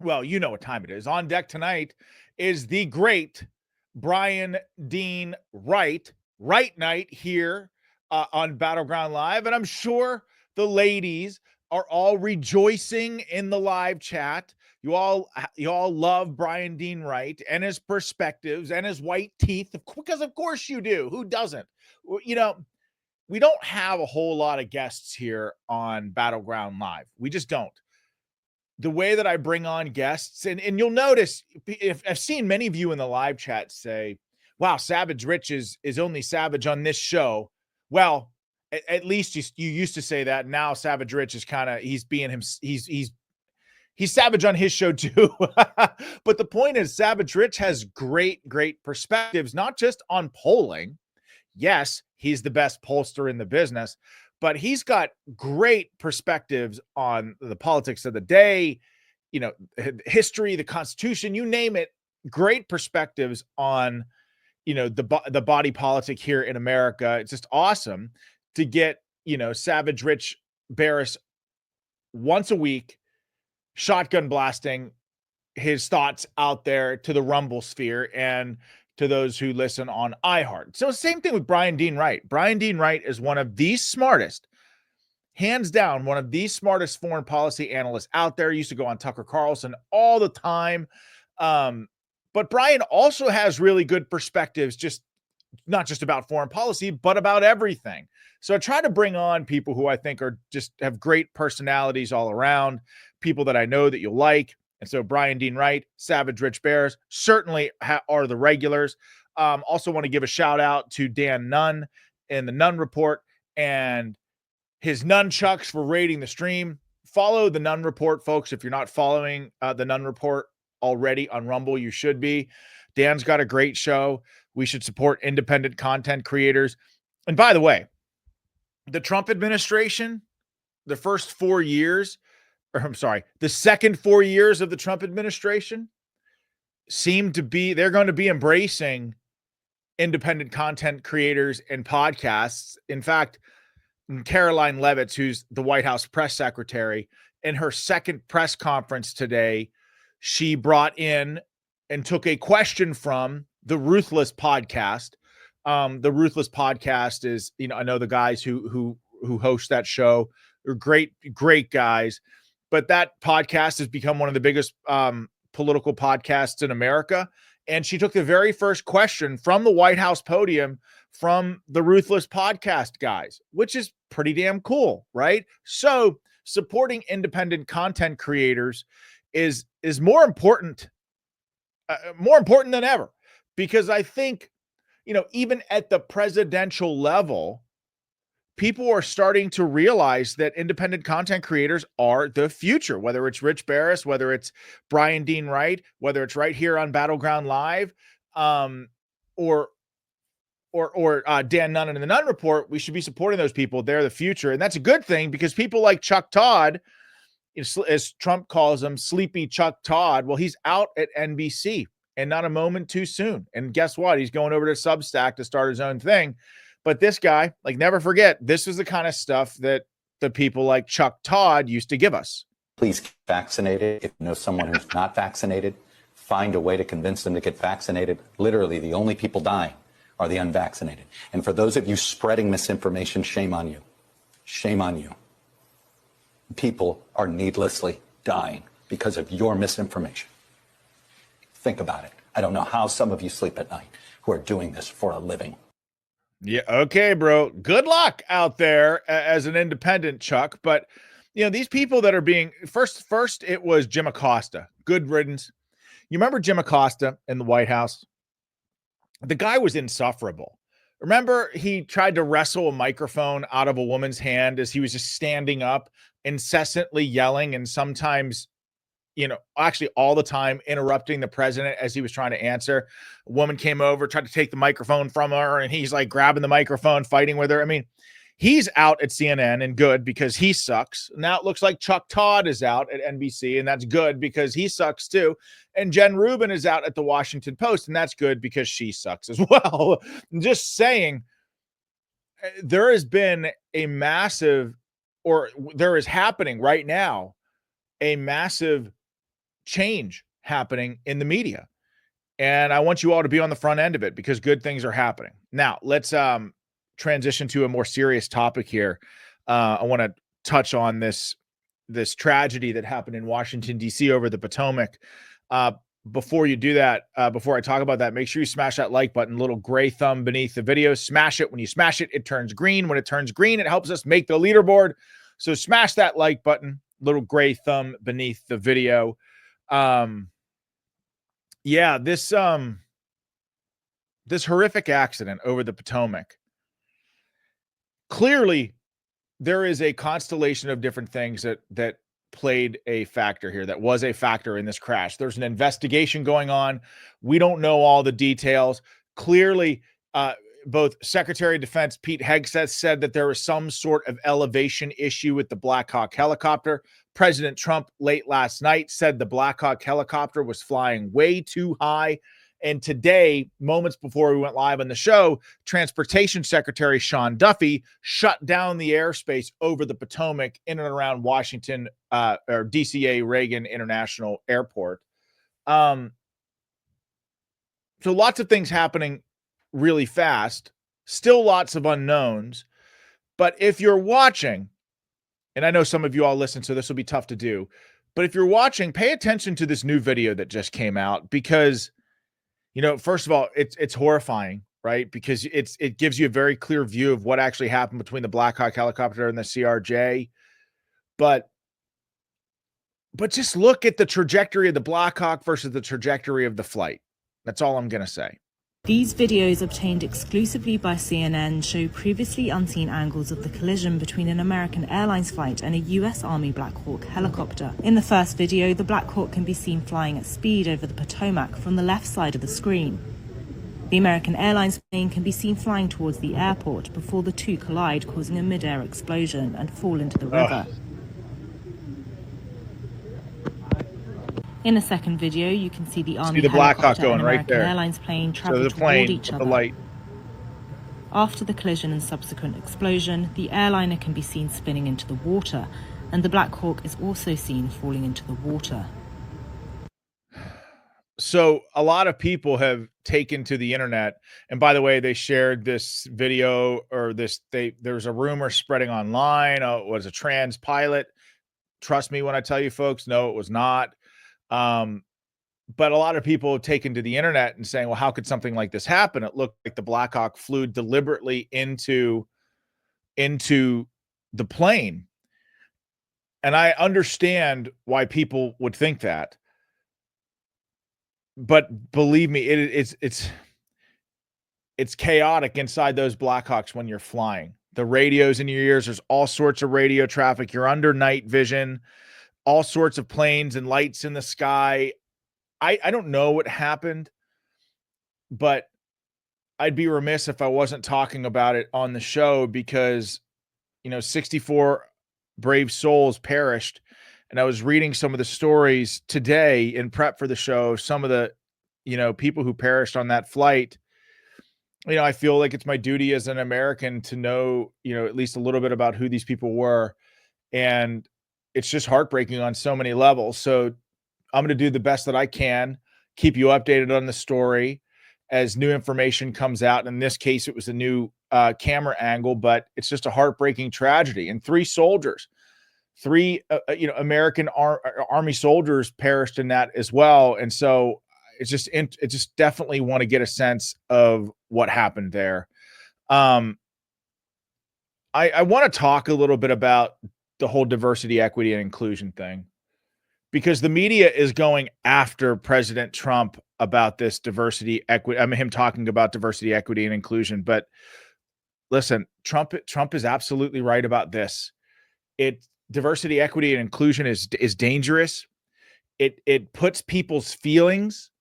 Well, you know what time it is. On deck tonight is the great Bryan Dean Wright, Wright night here on Battleground Live. And I'm sure the ladies are all rejoicing in the live chat. You all love Bryan Dean Wright and his perspectives and his white teeth, because of course you do. Who doesn't? You know, we don't have a whole lot of guests here on Battleground Live. We just don't. The way that I bring on guests, and you'll notice, if I've seen many of you in the live chat say, wow, Savage Rich is only savage on this show. Well, at least you used to say that. Now Savage Rich is kind of, he's being him. He's savage on his show too. But the point is, Savage Rich has great perspectives, not just on polling. Yes, he's the best pollster in the business, but he's got great perspectives on the politics of the day, history, the Constitution, you name it. Great perspectives on, the body politic here in America. It's just awesome to get, Savage Rich Barris once a week, shotgun blasting his thoughts out there to the Rumble sphere and to those who listen on iHeart. So same thing with Bryan Dean Wright. Bryan Dean Wright is one of the smartest, hands down, one of the smartest foreign policy analysts out there. He used to go on Tucker Carlson all the time. But Bryan also has really good perspectives, just not just about foreign policy, but about everything. So I try to bring on people who I think are just have great personalities all around, people that I know that you'll like. And so Bryan Dean Wright, Savage Rich Bears certainly are the regulars. Also want to give a shout out to Dan Nunn in the Nunn Report and his nunchucks for rating the stream. Follow the Nunn Report, folks. If you're not following the Nunn Report already on Rumble, you should be. Dan's got a great show. We should support independent content creators. And by the way, the Trump administration, the first 4 years, the second 4 years of the Trump administration seem to be, they're going to be embracing independent content creators and podcasts. In fact, Caroline Leavitt, who's the White House press secretary, in her second press conference today, she brought in and took a question from the Ruthless podcast. The Ruthless podcast is, I know the guys who host that show. They're great guys. But that podcast has become one of the biggest political podcasts in America. And she took the very first question from the White House podium from the Ruthless podcast guys, which is pretty damn cool, right? So supporting independent content creators is more important than ever, because I think, even at the presidential level, people are starting to realize that independent content creators are the future, whether it's Rich Barris, whether it's Bryan Dean Wright, whether it's right here on Battleground Live, or Dan Nunn and the Nunn Report. We should be supporting those people. They're the future. And that's a good thing, because people like Chuck Todd, as Trump calls him, Sleepy Chuck Todd, well, he's out at NBC and not a moment too soon. And guess what? He's going over to Substack to start his own thing. But this guy, never forget, this is the kind of stuff that the people like Chuck Todd used to give us. Please get vaccinated. If you know someone who's not vaccinated, find a way to convince them to get vaccinated. Literally, the only people dying are the unvaccinated. And for those of you spreading misinformation, shame on you. Shame on you. People are needlessly dying because of your misinformation. Think about it. I don't know how some of you sleep at night who are doing this for a living. Yeah. Okay, bro. Good luck out there as an independent, Chuck. But, these people that are being first, it was Jim Acosta. Good riddance. You remember Jim Acosta in the White House? The guy was insufferable. Remember, he tried to wrestle a microphone out of a woman's hand as he was just standing up, incessantly yelling, and sometimes, actually all the time interrupting the president as he was trying to answer. A woman came over, tried to take the microphone from her, and he's grabbing the microphone, fighting with her. I mean, he's out at CNN, and good, because he sucks. Now it looks like Chuck Todd is out at NBC, and that's good because he sucks too. And Jen Rubin is out at the Washington Post, and that's good because she sucks as well. I'm just saying, there has been a massive, or there is happening right now, a massive change happening in the media. And I want you all to be on the front end of it because good things are happening. Now, let's transition to a more serious topic here. I want to touch on this tragedy that happened in Washington, D.C. over the Potomac. Before you do that, before I talk about that, make sure you smash that like button, little gray thumb beneath the video. Smash it. When you smash it, it turns green. When it turns green, it helps us make the leaderboard. So smash that like button, little gray thumb beneath the video. Yeah, this horrific accident over the Potomac. Clearly, there is a constellation of different things that played a factor here, that was a factor in this crash. There's an investigation going on. We don't know all the details. Clearly, both Secretary of Defense Pete Hegseth said that there was some sort of elevation issue with the Black Hawk helicopter. President Trump late last night said the Black Hawk helicopter was flying way too high. And today, moments before we went live on the show, Transportation Secretary Sean Duffy shut down the airspace over the Potomac in and around Washington or DCA Reagan International Airport. So lots of things happening really fast, still lots of unknowns. But if you're watching, and I know some of you all listen, so this will be tough to do, but if you're watching, pay attention to this new video that just came out because, you know, first of all, it's horrifying, right? Because it gives you a very clear view of what actually happened between the Black Hawk helicopter and the CRJ. But just look at the trajectory of the Black Hawk versus the trajectory of the flight. That's all I'm going to say. These videos obtained exclusively by CNN show previously unseen angles of the collision between an American Airlines flight and a US Army Black Hawk helicopter. In the first video, the Black Hawk can be seen flying at speed over the Potomac from the left side of the screen. The American Airlines plane can be seen flying towards the airport before the two collide, causing a mid-air explosion and fall into the river. In a second video, you can see the Army helicopter and American Airlines plane travel toward each other. After the collision and subsequent explosion, the airliner can be seen spinning into the water, and the Black Hawk is also seen falling into the water. So a lot of people have taken to the internet, and by the way, they shared this video or there's a rumor spreading online. Oh, it was a trans pilot. Trust me when I tell you, folks, no, it was not. But a lot of people have taken to the internet and saying, well, how could something like this happen? It looked like the Black Hawk flew deliberately into the plane. And I understand why people would think that. But believe me, it's chaotic inside those Black Hawks when you're flying. The radios in your ears, there's all sorts of radio traffic. You're under night vision, all sorts of planes and lights in the sky. I don't know what happened, but I'd be remiss if I wasn't talking about it on the show because, 64 brave souls perished. And I was reading some of the stories today in prep for the show, some of the, people who perished on that flight. I feel like it's my duty as an American to know, at least a little bit about who these people were. And it's just heartbreaking on so many levels. So I'm going to do the best that I can, keep you updated on the story as new information comes out. In this case, it was a new camera angle, but it's just a heartbreaking tragedy. And three American Army soldiers perished in that as well. And so it just definitely want to get a sense of what happened there. I want to talk a little bit about the whole diversity, equity, and inclusion thing, because the media is going after President Trump about this diversity, equity. I mean, him talking about diversity, equity, and inclusion. But listen, Trump is absolutely right about this. Diversity, equity, and inclusion is dangerous. It puts people's feelings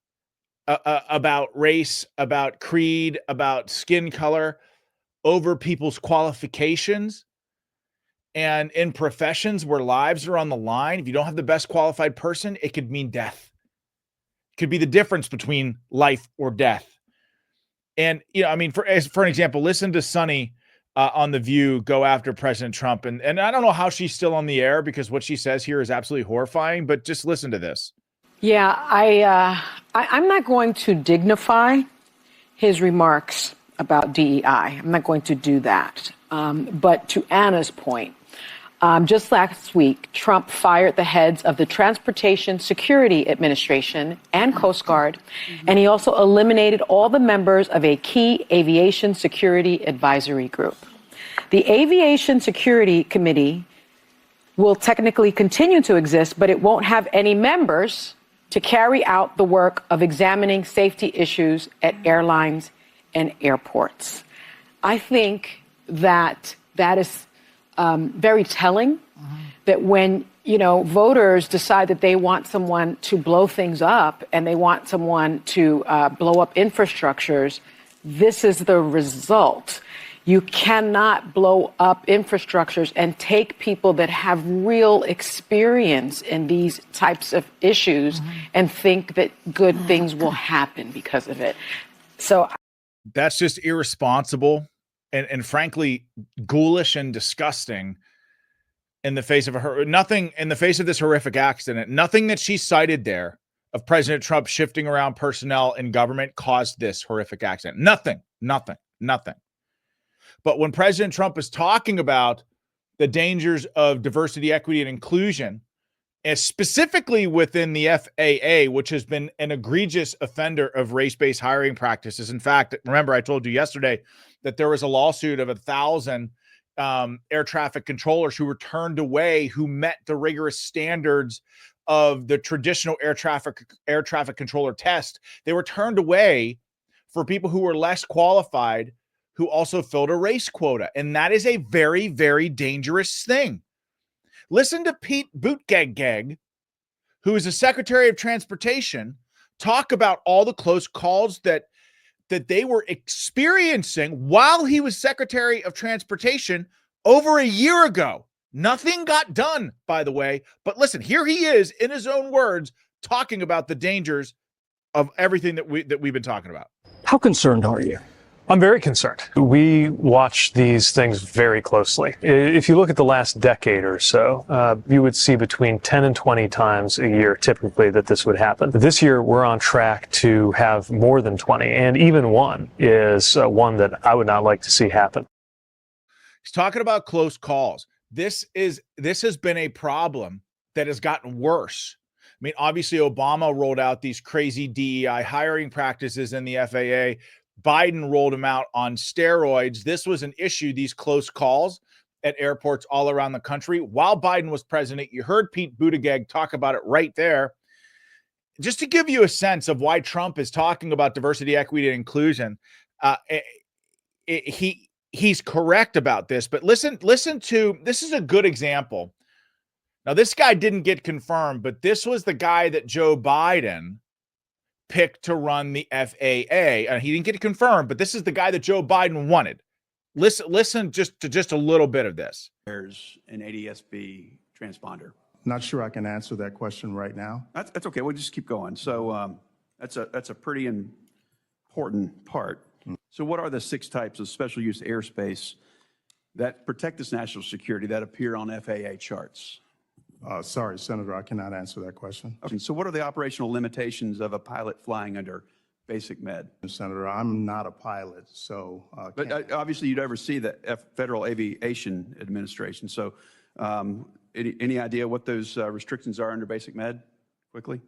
about race, about creed, about skin color over people's qualifications. And in professions where lives are on the line, if you don't have the best qualified person, it could mean death. It could be the difference between life or death. And, for an example, listen to Sunny on The View go after President Trump. And I don't know how she's still on the air because what she says here is absolutely horrifying, but just listen to this. Yeah, I'm not going to dignify his remarks about DEI. I'm not going to do that. But to Anna's point, just last week, Trump fired the heads of the Transportation Security Administration and Coast Guard, and he also eliminated all the members of a key aviation security advisory group. The Aviation Security Committee will technically continue to exist, but it won't have any members to carry out the work of examining safety issues at airlines and airports. I think that is very telling, that when, voters decide that they want someone to blow things up and they want someone to blow up infrastructures, this is the result. You cannot blow up infrastructures and take people that have real experience in these types of issues and think that good things will happen because of it. So that's just irresponsible and frankly ghoulish and disgusting in the face of in the face of this horrific accident. Nothing that she cited there of President Trump shifting around personnel in government caused this horrific accident. Nothing. But when President Trump is talking about the dangers of diversity, equity, and inclusion, and specifically within the FAA, which has been an egregious offender of race-based hiring practices. In fact, remember, I told you yesterday that there was a lawsuit of 1,000 air traffic controllers who were turned away, who met the rigorous standards of the traditional air traffic controller test. They were turned away for people who were less qualified, who also filled a race quota. And that is a very, very dangerous thing. Listen to Pete Buttigieg, who is the Secretary of Transportation, talk about all the close calls that they were experiencing while he was Secretary of Transportation over a year ago. Nothing got done, by the way. But listen, here he is in his own words talking about the dangers of everything that we've been talking about. How concerned are you? I'm very concerned. We watch these things very closely. If you look at the last decade or so, you would see between 10 and 20 times a year typically that this would happen. This year, we're on track to have more than 20, and even one is one that I would not like to see happen. He's talking about close calls. This has been a problem that has gotten worse. I mean, obviously, Obama rolled out these crazy DEI hiring practices in the FAA. Biden rolled them out on steroids. This was an issue, these close calls at airports all around the country. While Biden was president, you heard Pete Buttigieg talk about it right there. Just to give you a sense of why Trump is talking about diversity, equity, and inclusion, he's correct about this. But listen to, this is a good example. Now, this guy didn't get confirmed, but this was the guy that Joe Biden picked to run the FAA, and he didn't get it confirmed, but this is the guy that Joe Biden wanted. Listen just a little bit of this. There's an ADS-B transponder. Not sure I can answer that question right now. That's okay. We'll just keep going. So that's a pretty important part. So what are the 6 types of special use airspace that protect this national security that appear on FAA charts? Sorry, Senator, I cannot answer that question. Okay. So what are the operational limitations of a pilot flying under basic med? Senator, I'm not a pilot, so. But obviously you'd oversee the Federal Aviation Administration. So any idea what those restrictions are under basic med, quickly?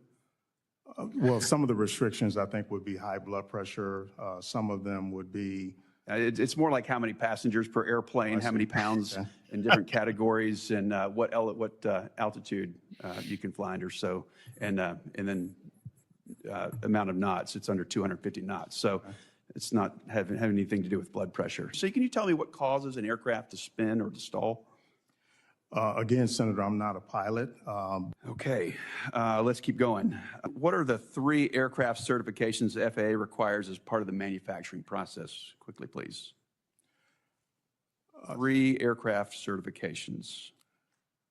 Well, some of the restrictions I think would be high blood pressure. Some of them would be. It's more like how many passengers per airplane, how many pounds in different categories, and what altitude you can fly under. So, and then amount of knots. It's under 250 knots. So, it's not having anything to do with blood pressure. So, can you tell me what causes an aircraft to spin or to stall? Again, Senator, I'm not a pilot. Okay, let's keep going. What are the 3 aircraft certifications the FAA requires as part of the manufacturing process? Quickly, please. 3 aircraft certifications.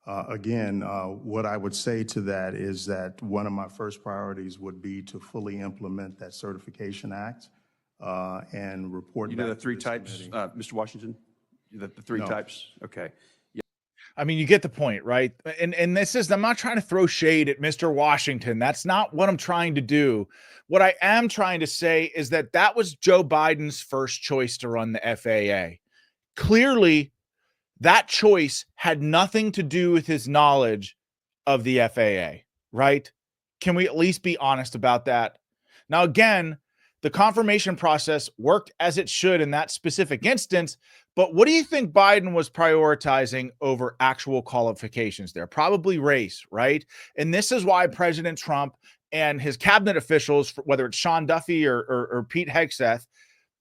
Again, what I would say to that is that one of my first priorities would be to fully implement that Certification Act and report. You know the 3 types, Mr. Washington? The 3 types? Okay. I mean, you get the point, right? And this is, I'm not trying to throw shade at Mr. Washington. That's not what I'm trying to do. What I am trying to say is that that was Joe Biden's first choice to run the FAA. Clearly, that choice had nothing to do with his knowledge of the FAA, right? Can we at least be honest about that? Now, again, the confirmation process worked as it should in that specific instance, but what do you think Biden was prioritizing over actual qualifications there? Probably race, right? And this is why President Trump and his cabinet officials, whether it's Sean Duffy or Pete Hegseth,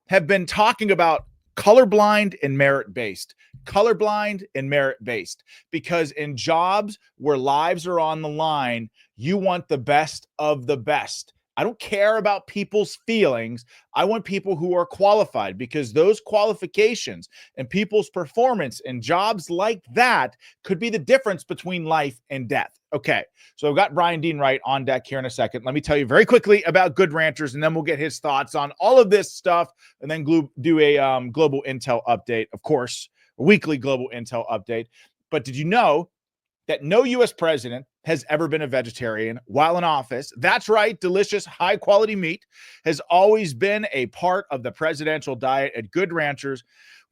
have been talking about colorblind and merit-based. Colorblind and merit-based. Because in jobs where lives are on the line, you want the best of the best. I don't care about people's feelings. I want people who are qualified, because those qualifications and people's performance in jobs like that could be the difference between life and death. Okay, so I've got Bryan Dean Wright on deck here in a second. Let me tell you very quickly about Good Ranchers, and then we'll get his thoughts on all of this stuff, and then do a global intel update, of course, a weekly global intel update. But did you know that no U.S. president has ever been a vegetarian while in office? That's right. Delicious, high-quality meat has always been a part of the presidential diet at Good Ranchers.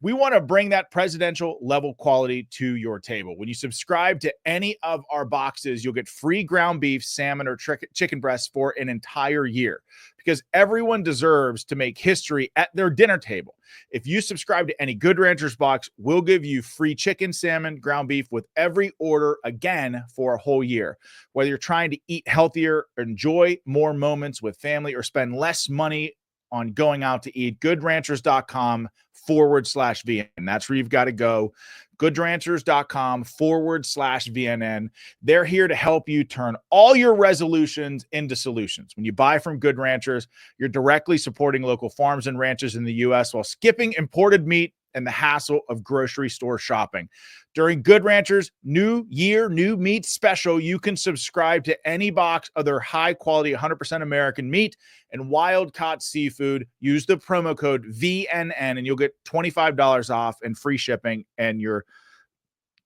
We want to bring that presidential level quality to your table. When you subscribe to any of our boxes, you'll get free ground beef, salmon, or chicken breasts for an entire year, because everyone deserves to make history at their dinner table. If you subscribe to any Good Ranchers box, we'll give you free chicken, salmon, ground beef with every order, again, for a whole year. Whether you're trying to eat healthier, enjoy more moments with family, or spend less money on going out to eat, goodranchers.com/VNN. That's where you've got to go. goodranchers.com/VNN. They're here to help you turn all your resolutions into solutions. When you buy from Good Ranchers, you're directly supporting local farms and ranches in the U.S. while skipping imported meat and the hassle of grocery store shopping. During Good Ranchers' New Year, New Meat Special, you can subscribe to any box of their high-quality 100% American meat and wild-caught seafood. Use the promo code VNN, and you'll get $25 off and free shipping and your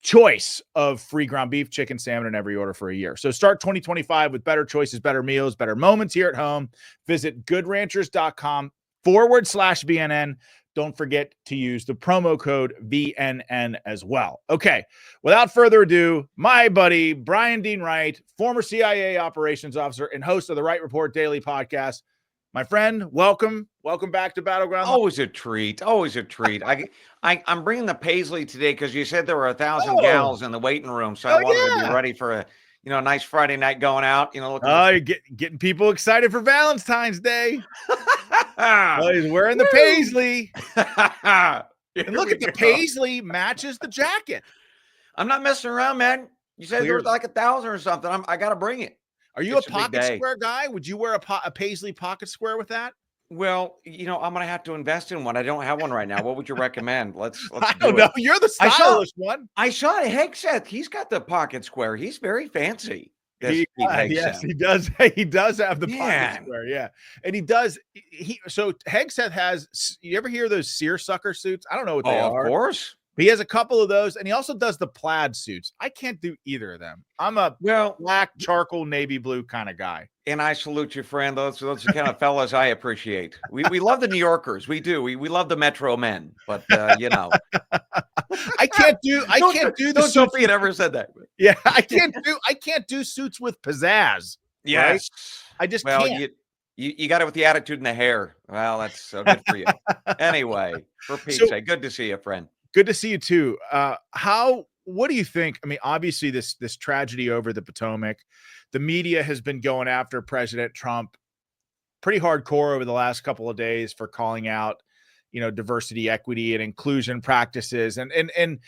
choice of free ground beef, chicken, salmon, and every order for a year. So start 2025 with better choices, better meals, better moments here at home. Visit goodranchers.com/VNN. Don't forget to use the promo code VNN as well. Okay, without further ado, my buddy Bryan Dean Wright, former CIA operations officer and host of the Wright Report Daily podcast. My friend, welcome back to Battleground. Always a treat. Always a treat. I'm bringing the Paisley today because you said there were 1,000 gals in the waiting room, so I wanted to be ready for a nice Friday night going out. You're getting people excited for Valentine's Day. Oh, he's wearing the Paisley. And look at the Paisley matches the jacket. I'm not messing around, man. You said there was like 1,000 or something. I got to bring it. Are you a pocket square guy? Would you wear a Paisley pocket square with that? Well, I'm going to have to invest in one. I don't have one right now. What would you recommend? Let's I don't know. You're the stylish one. I saw Hegseth. He's got the pocket square. He's very fancy. Yes, he does. He does have the pocket square. Yeah. And he does. So Hegseth has, you ever hear those seersucker suits? I don't know what they are. Of course. He has a couple of those, and he also does the plaid suits. I can't do either of them. I'm a black, charcoal, navy blue kind of guy. And I salute you, friend. Those are the kind of fellas I appreciate. We love the New Yorkers. We do. We love the Metro men. But I can't do the suits. Sophie had ever said that. Yeah, I can't do suits with pizzazz. Yes. Right? I just can't. You got it with the attitude and the hair. Well, that's so good for you. Anyway, for Pete's sake, good to see you, friend. Good to see you too. What do you think? I mean, obviously this tragedy over the Potomac, the media has been going after President Trump pretty hardcore over the last couple of days for calling out, diversity, equity, and inclusion practices. And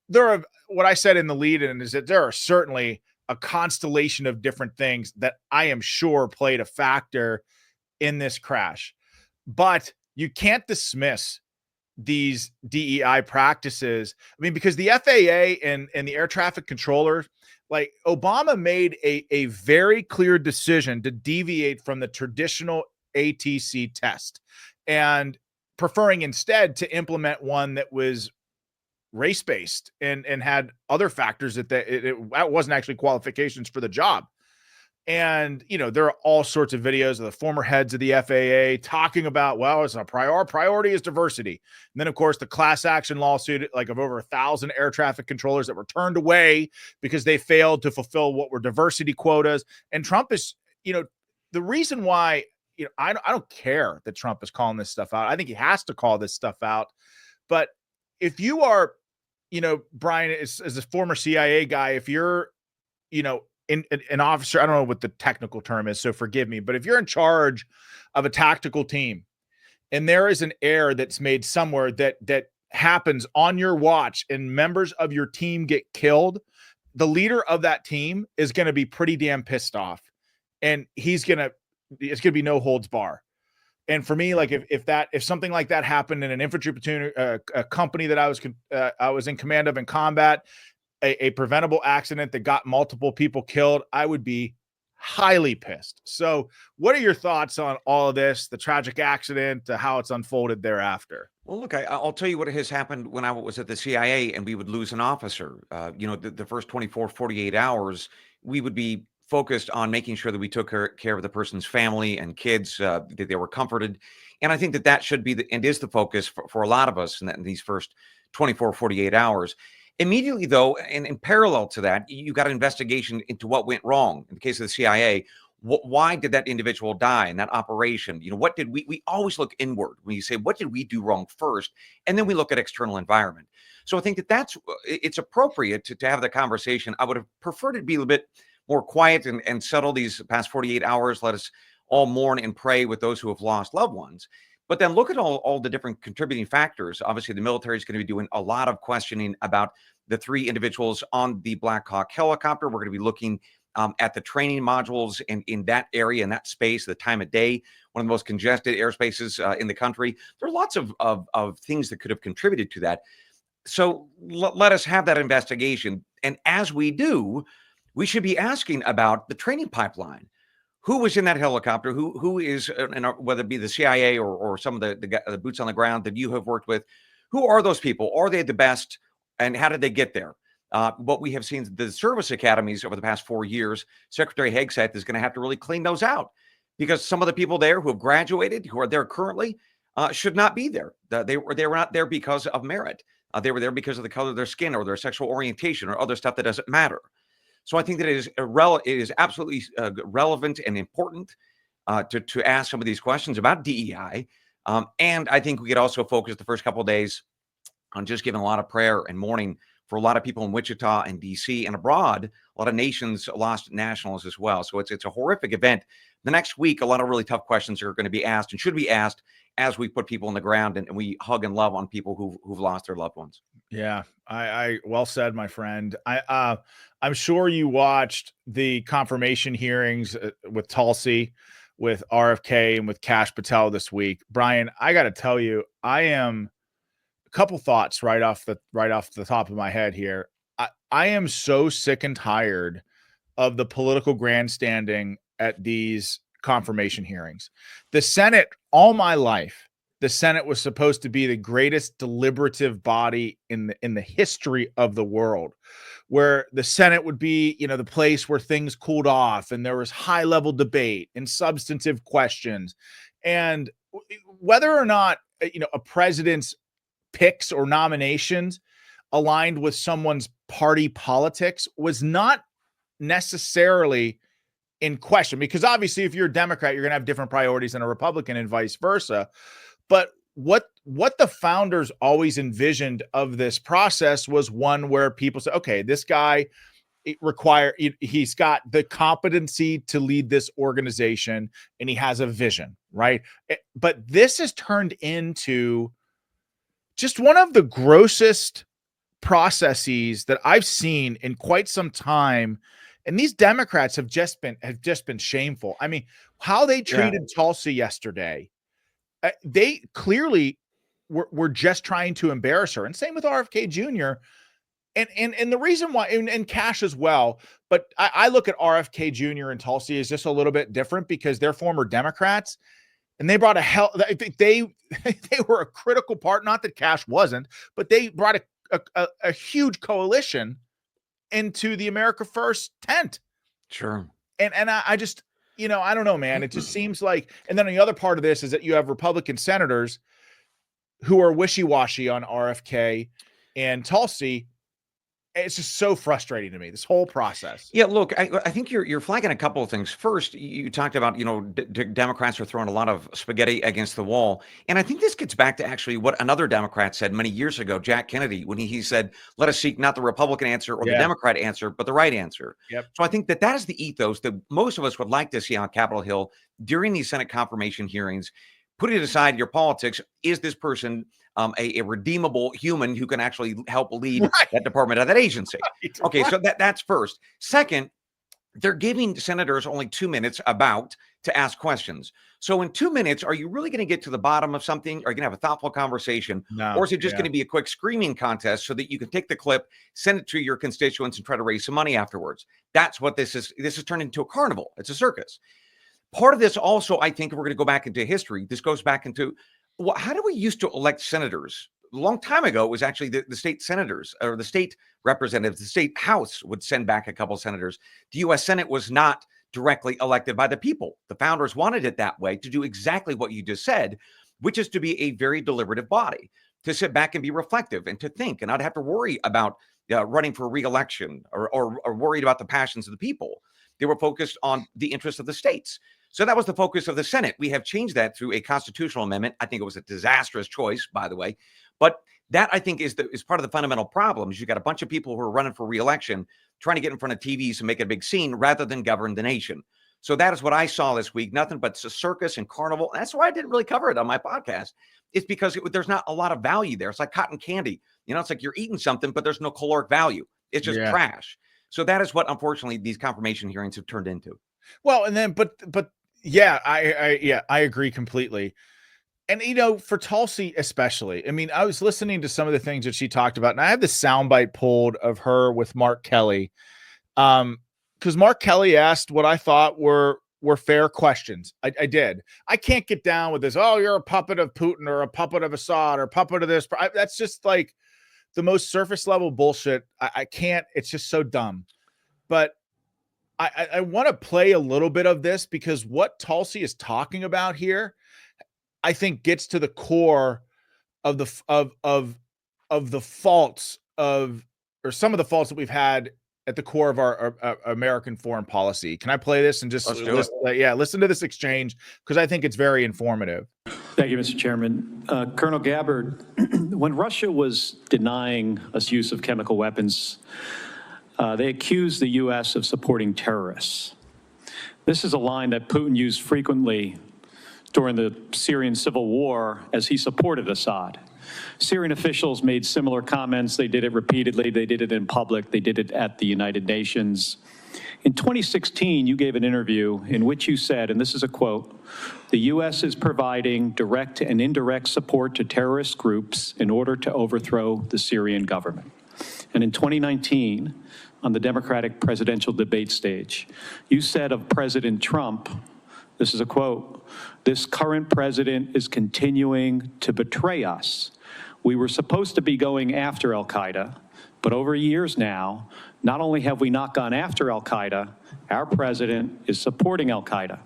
there are, what I said in the lead in is that there are certainly a constellation of different things that I am sure played a factor in this crash, but you can't dismiss these DEI practices. I mean, because the FAA and the air traffic controllers, like Obama made a very clear decision to deviate from the traditional ATC test and preferring instead to implement one that was race-based and had other factors that wasn't actually qualifications for the job. And, there are all sorts of videos of the former heads of the FAA talking about, well, it's a priority is diversity. And then, of course, the class action lawsuit, like of over 1,000 air traffic controllers that were turned away because they failed to fulfill what were diversity quotas. And Trump is, the reason why, I don't care that Trump is calling this stuff out. I think he has to call this stuff out. But if you are, Bryan is a former CIA guy, if you're, an officer, I don't know what the technical term is, so forgive me, but if you're in charge of a tactical team and there is an error that's made somewhere that happens on your watch and members of your team get killed, the leader of that team is going to be pretty damn pissed off, and it's going to be no holds bar. And for me, like if something like that happened in an infantry platoon, a company that I was in command of in combat, a preventable accident that got multiple people killed, I would be highly pissed. So what are your thoughts on all of this, the tragic accident, how it's unfolded thereafter? Well, look, I'll tell you what has happened when I was at the CIA and we would lose an officer. The first 24, 48 hours, we would be focused on making sure that we took care of the person's family and kids, that they were comforted. And I think that should be and is the focus for a lot of us in these first 24, 48 hours. Immediately, though, and in parallel to that, you got an investigation into what went wrong. In the case of the CIA, why did that individual die in that operation? What did we always look inward when you say, what did we do wrong first? And then we look at external environment. So I think it's appropriate to have the conversation. I would have preferred it to be a little bit more quiet and settle these past 48 hours. Let us all mourn and pray with those who have lost loved ones. But then look at all the different contributing factors. Obviously, the military is going to be doing a lot of questioning about the 3 individuals on the Black Hawk helicopter. We're going to be looking at the training modules in that area, in that space, the time of day, one of the most congested airspaces in the country. There are lots of things that could have contributed to that. So let us have that investigation. And as we do, we should be asking about the training pipeline. Who was in that helicopter? Who is, whether it be the CIA or some of the boots on the ground that you have worked with? Who are those people? Are they the best? And how did they get there? What we have seen, the service academies over the past 4 years, Secretary Hegseth is going to have to really clean those out, because some of the people there who have graduated, who are there currently, should not be there. They were not there because of merit. They were there because of the color of their skin or their sexual orientation or other stuff that doesn't matter. So I think that it is absolutely relevant and important to ask some of these questions about DEI. And I think we could also focus the first couple of days on just giving a lot of prayer and mourning for a lot of people in Wichita and DC and abroad. A lot of nations lost nationals as well. So it's a horrific event. The next week, a lot of really tough questions are going to be asked and should be asked as we put people on the ground and we hug and love on people who've lost their loved ones. Yeah, I well said, my friend. I'm sure you watched the confirmation hearings with Tulsi, with RFK, and with Kash Patel this week. Bryan, I got to tell you, a couple thoughts right off the top of my head here. I am so sick and tired of the political grandstanding at these confirmation hearings. The Senate, all my life, the Senate was supposed to be the greatest deliberative body in the history of the world, where the Senate would be, the place where things cooled off and there was high level debate and substantive questions. And whether or not, a president's picks or nominations aligned with someone's party politics was not necessarily in question, because obviously if you're a Democrat, you're going to have different priorities than a Republican and vice versa. But what the founders always envisioned of this process was one where people say, okay, this guy he's got the competency to lead this organization and he has a vision, right? But this has turned into just one of the grossest processes that I've seen in quite some time. And these Democrats have just been shameful. I mean, how they treated Tulsi yesterday, they clearly were just trying to embarrass her. And same with RFK Jr. And the reason why, and Kash as well, but I look at RFK Jr. and Tulsi as just a little bit different because they're former Democrats. And they brought they were a critical part, not that Kash wasn't, but they brought a a huge coalition into the America First tent. Sure. And I just, I don't know, man. It just seems like, and then the other part of this is that you have Republican senators who are wishy-washy on RFK and Tulsi. It's just so frustrating to me, this whole process. Yeah, look, I think you're flagging a couple of things. First, you talked about, Democrats are throwing a lot of spaghetti against the wall. And I think this gets back to actually what another Democrat said many years ago, Jack Kennedy, when he said, let us seek not the Republican answer or the Democrat answer, but the right answer. Yep. So I think that is the ethos that most of us would like to see on Capitol Hill during these Senate confirmation hearings. Putting aside your politics, is this person a redeemable human who can actually help lead that department of that agency? Right. Okay, so that's first. Second, they're giving senators only 2 minutes to ask questions. So in 2 minutes, are you really going to get to the bottom of something? Are you going to have a thoughtful conversation? No, or is it just going to be a quick screaming contest so that you can take the clip, send it to your constituents, and try to raise some money afterwards? That's what this is. This has turned into a carnival. It's a circus. Part of this also, I think, we're going to go back into history. This goes back into, how do we used to elect senators? A long time ago, it was actually the state senators or the state representatives, the state house would send back a couple senators. The U.S. Senate was not directly elected by the people. The founders wanted it that way to do exactly what you just said, which is to be a very deliberative body, to sit back and be reflective and to think and not have to worry about running for re-election or worried about the passions of the people. They were focused on the interests of the states. So that was the focus of the Senate. We have changed that through a constitutional amendment. I think it was a disastrous choice, by the way. But that, I think, is part of the fundamental problem. Is you got a bunch of people who are running for re-election, trying to get in front of TVs and make a big scene rather than govern the nation. So that is what I saw this week. Nothing but a circus and carnival. And that's why I didn't really cover it on my podcast. It's because there's not a lot of value there. It's like cotton candy. It's like you're eating something, but there's no caloric value. It's just trash. So that is what, unfortunately, these confirmation hearings have turned into. Well, and then, but yeah, I agree completely. And, for Tulsi especially, I mean, I was listening to some of the things that she talked about, and I had the soundbite pulled of her with Mark Kelly. Because Mark Kelly asked what I thought were fair questions. I did. I can't get down with this. Oh, you're a puppet of Putin or a puppet of Assad or a puppet of this. That's just like the most surface level bullshit. I can't. It's just so dumb. But I want to play a little bit of this because what Tulsi is talking about here, I think, gets to the core of the faults or some of the faults that we've had at the core of our American foreign policy. Can I play this and just listen to this exchange because I think it's very informative. Thank you, Mr. Chairman. Colonel Gabbard, when Russia was denying us use of chemical weapons, they accused the U.S. of supporting terrorists. This is a line that Putin used frequently during the Syrian civil war as he supported Assad. Syrian officials made similar comments. They did it repeatedly. They did it in public. They did it at the United Nations. In 2016, you gave an interview in which you said, and this is a quote, "The U.S. is providing direct and indirect support to terrorist groups in order to overthrow the Syrian government." And in 2019, on the Democratic presidential debate stage, you said of President Trump, this is a quote, "This current president is continuing to betray us. We were supposed to be going after al-Qaeda, but over years now, not only have we not gone after al-Qaeda, our president is supporting al-Qaeda."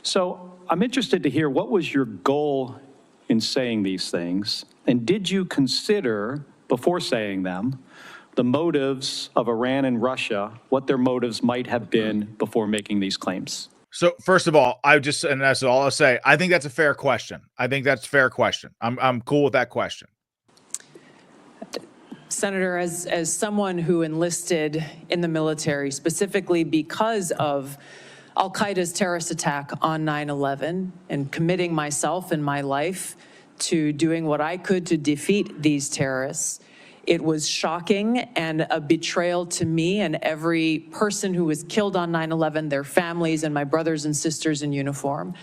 So I'm interested to hear, what was your goal in saying these things? And did you consider, before saying them, the motives of Iran and Russia, what their motives might have been before making these claims? So first of all, and that's all I'll say, I think that's a fair question. I think that's a fair question. I'm cool with that question. Senator, as someone who enlisted in the military specifically because of al-Qaeda's terrorist attack on 9/11 and committing myself and my life to doing what I could to defeat these terrorists, it was shocking and a betrayal to me and every person who was killed on 9/11, their families and my brothers and sisters in uniform.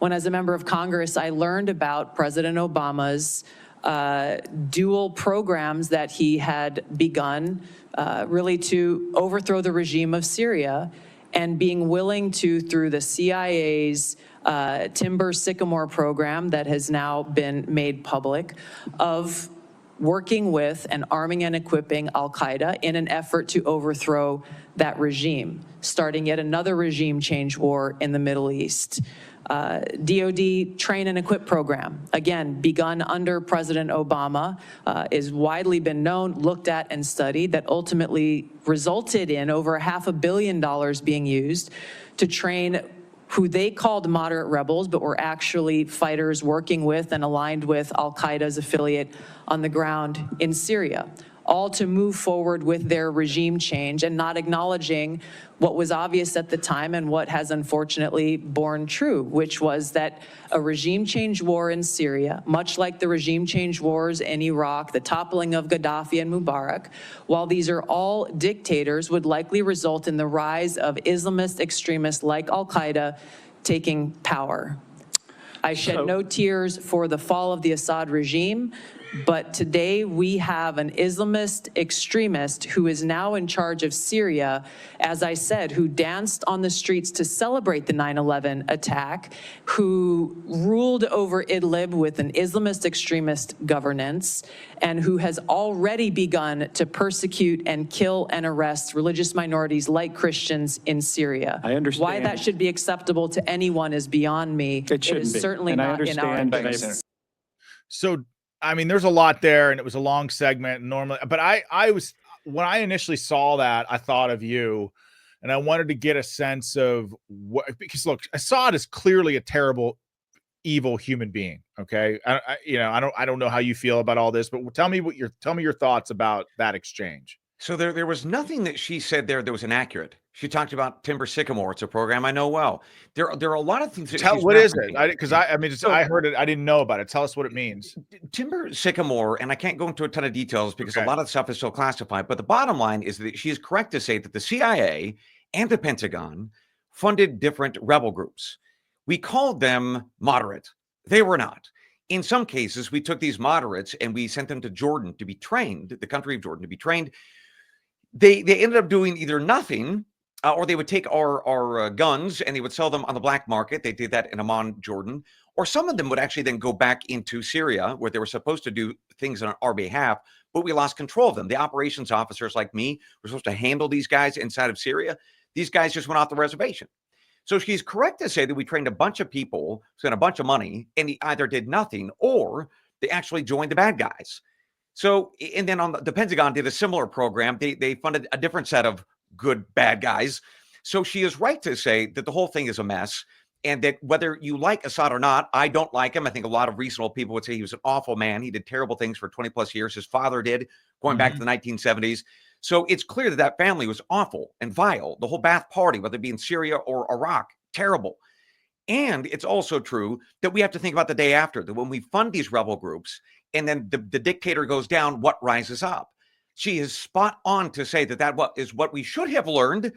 When, as a member of Congress, I learned about President Obama's dual programs that he had begun really to overthrow the regime of Syria, and being willing to, through the CIA's Timber Sycamore program that has now been made public, of working with and arming and equipping al-Qaeda in an effort to overthrow that regime, starting yet another regime change war in the Middle East. DoD train and equip program, again, begun under President Obama, is widely been known, looked at, and studied, that ultimately resulted in over $500 million being used to train who they called moderate rebels, but were actually fighters working with and aligned with al-Qaeda's affiliate on the ground in Syria, all to move forward with their regime change and not acknowledging what was obvious at the time and what has unfortunately borne true, which was that a regime change war in Syria, much like the regime change wars in Iraq, the toppling of Gaddafi and Mubarak, while these are all dictators, would likely result in the rise of Islamist extremists like al-Qaeda taking power. I shed no tears for the fall of the Assad regime, but today we have an Islamist extremist who is now in charge of Syria, as I said, who danced on the streets to celebrate the 9/11 attack, who ruled over Idlib with an Islamist extremist governance, and who has already begun to persecute and kill and arrest religious minorities like Christians in Syria. I understand. Why that should be acceptable to anyone is beyond me. It shouldn't is be. certainly And not I in our understand, interest. So, I mean, there's a lot there, and it was a long segment normally, but I was, when I initially saw that, I thought of you, and I wanted to get a sense of what, because look, Assad is clearly a terrible, evil human being. Okay. I don't know how you feel about all this, but tell me your thoughts about that exchange. So there was nothing that she said there that was inaccurate. She talked about Timber Sycamore. It's a program I know well. There are a lot of things that What is it? I heard it. I didn't know about it. Tell us what it means. Timber Sycamore, and I can't go into a ton of details because a lot of stuff is still classified, but the bottom line is that she is correct to say that the CIA and the Pentagon funded different rebel groups. We called them moderate. They were not. In some cases, we took these moderates and we sent them to Jordan to be trained, the country of Jordan to be trained. They ended up doing either nothing, or they would take our guns and they would sell them on the black market. They did that in Amman, Jordan. Or some of them would actually then go back into Syria, where they were supposed to do things on our behalf, but we lost control of them. The operations officers like me were supposed to handle these guys inside of Syria. These guys just went off the reservation. So she's correct to say that we trained a bunch of people, spent a bunch of money, and they either did nothing or they actually joined the bad guys. So, and then on the Pentagon did a similar program. They funded a different set of good, bad guys. So she is right to say that the whole thing is a mess, and that whether you like Assad or not, I don't like him. I think a lot of reasonable people would say he was an awful man. He did terrible things for 20 plus years. His father did, going back to the 1970s. So it's clear that that family was awful and vile. The whole Ba'ath Party, whether it be in Syria or Iraq, terrible. And it's also true that we have to think about the day after, that when we fund these rebel groups and then the dictator goes down, what rises up? She is spot on to say that is what we should have learned,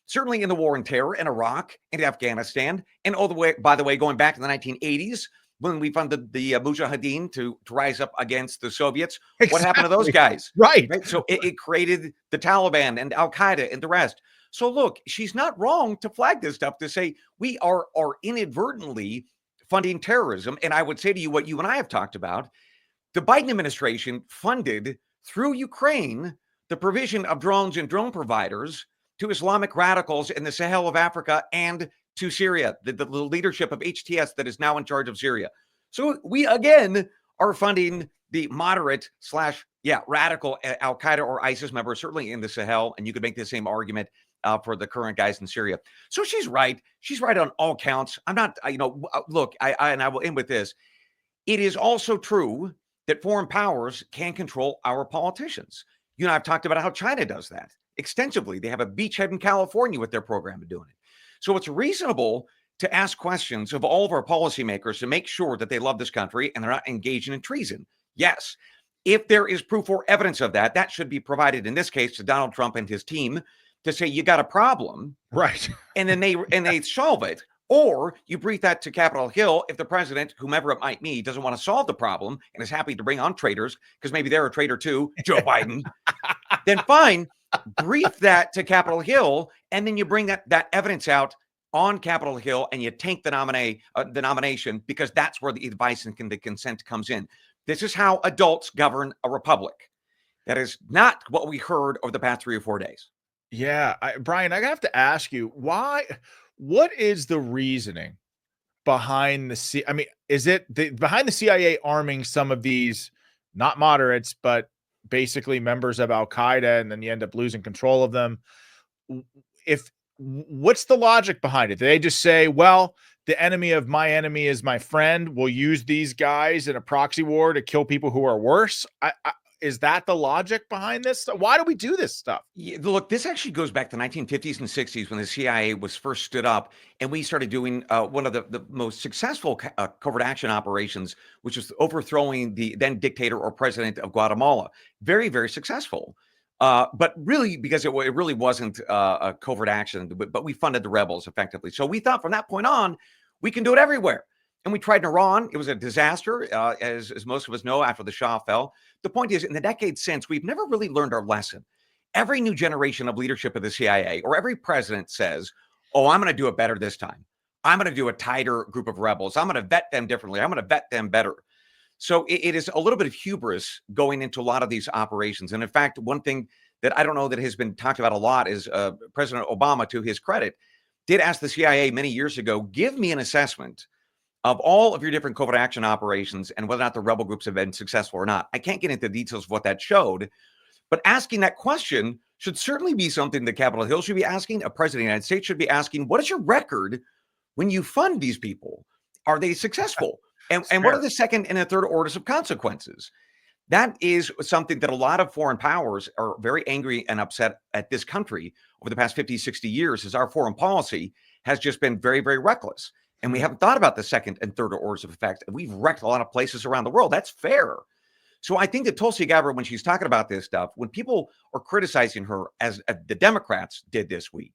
certainly in the war on terror in Iraq and Afghanistan, and all the way, by the way, going back to the 1980s, when we funded the Mujahideen to rise up against the Soviets. Exactly. What happened to those guys? Right. So it created the Taliban and Al-Qaeda and the rest. So look, she's not wrong to flag this stuff, to say we are inadvertently funding terrorism. And I would say to you what you and I have talked about. The Biden administration funded through Ukraine the provision of drones and drone providers to Islamic radicals in the Sahel of Africa and to Syria, the leadership of HTS that is now in charge of Syria. So we, again, are funding the moderate / radical Al-Qaeda or ISIS members, certainly in the Sahel. And you could make the same argument for the current guys in Syria. So she's right. She's right on all counts. I'm not, look, I will end with this. It is also true that foreign powers can control our politicians. You and I have talked about how China does that extensively. They have a beachhead in California with their program of doing it. So it's reasonable to ask questions of all of our policymakers to make sure that they love this country and they're not engaging in treason. Yes, if there is proof or evidence of that, that should be provided in this case to Donald Trump and his team to say you got a problem, right? And then they solve it. Or you brief that to Capitol Hill if the president, whomever it might be, doesn't want to solve the problem and is happy to bring on traitors, because maybe they're a traitor too, Joe Biden, then fine, brief that to Capitol Hill, and then you bring that evidence out on Capitol Hill and you tank the nomination, because that's where the advice and the consent comes in. This is how adults govern a republic. That is not what we heard over the past 3 or 4 days. Yeah, Brian, I have to ask you, what is the reasoning behind I mean, is it behind the CIA arming some of these not moderates, but basically members of Al Qaeda, and then you end up losing control of them? If What's the logic behind it? Do they just say, well, the enemy of my enemy is my friend? We'll use these guys in a proxy war to kill people who are worse. Is that the logic behind this? Why do we do this stuff? Yeah, look, this actually goes back to 1950s and 60s when the CIA was first stood up, and we started doing one of the most successful covert action operations, which was overthrowing the then dictator or president of Guatemala. Very, very successful. But really, because it really wasn't a covert action, but we funded the rebels effectively. So we thought from that point on, we can do it everywhere. And we tried in Iran. It was a disaster, as most of us know, after the Shah fell. The point is, in the decades since, we've never really learned our lesson. Every new generation of leadership of the CIA, or every president says, oh, I'm going to do it better this time. I'm going to do a tighter group of rebels. I'm going to vet them differently. I'm going to vet them better. So it is a little bit of hubris going into a lot of these operations. And in fact, one thing that I don't know that has been talked about a lot is President Obama, to his credit, did ask the CIA many years ago, give me an assessment of all of your different covert action operations and whether or not the rebel groups have been successful or not. I can't get into the details of what that showed, but asking that question should certainly be something that Capitol Hill should be asking. A president of the United States should be asking, what is your record when you fund these people? Are they successful? And what are the second and the third orders of consequences? That is something that a lot of foreign powers are very angry and upset at this country over the past 50, 60 years, as our foreign policy has just been very, very reckless. And we haven't thought about the second and third orders of effect. We've wrecked a lot of places around the world. That's fair. So I think that Tulsi Gabbard, when she's talking about this stuff, when people are criticizing her, as the Democrats did this week,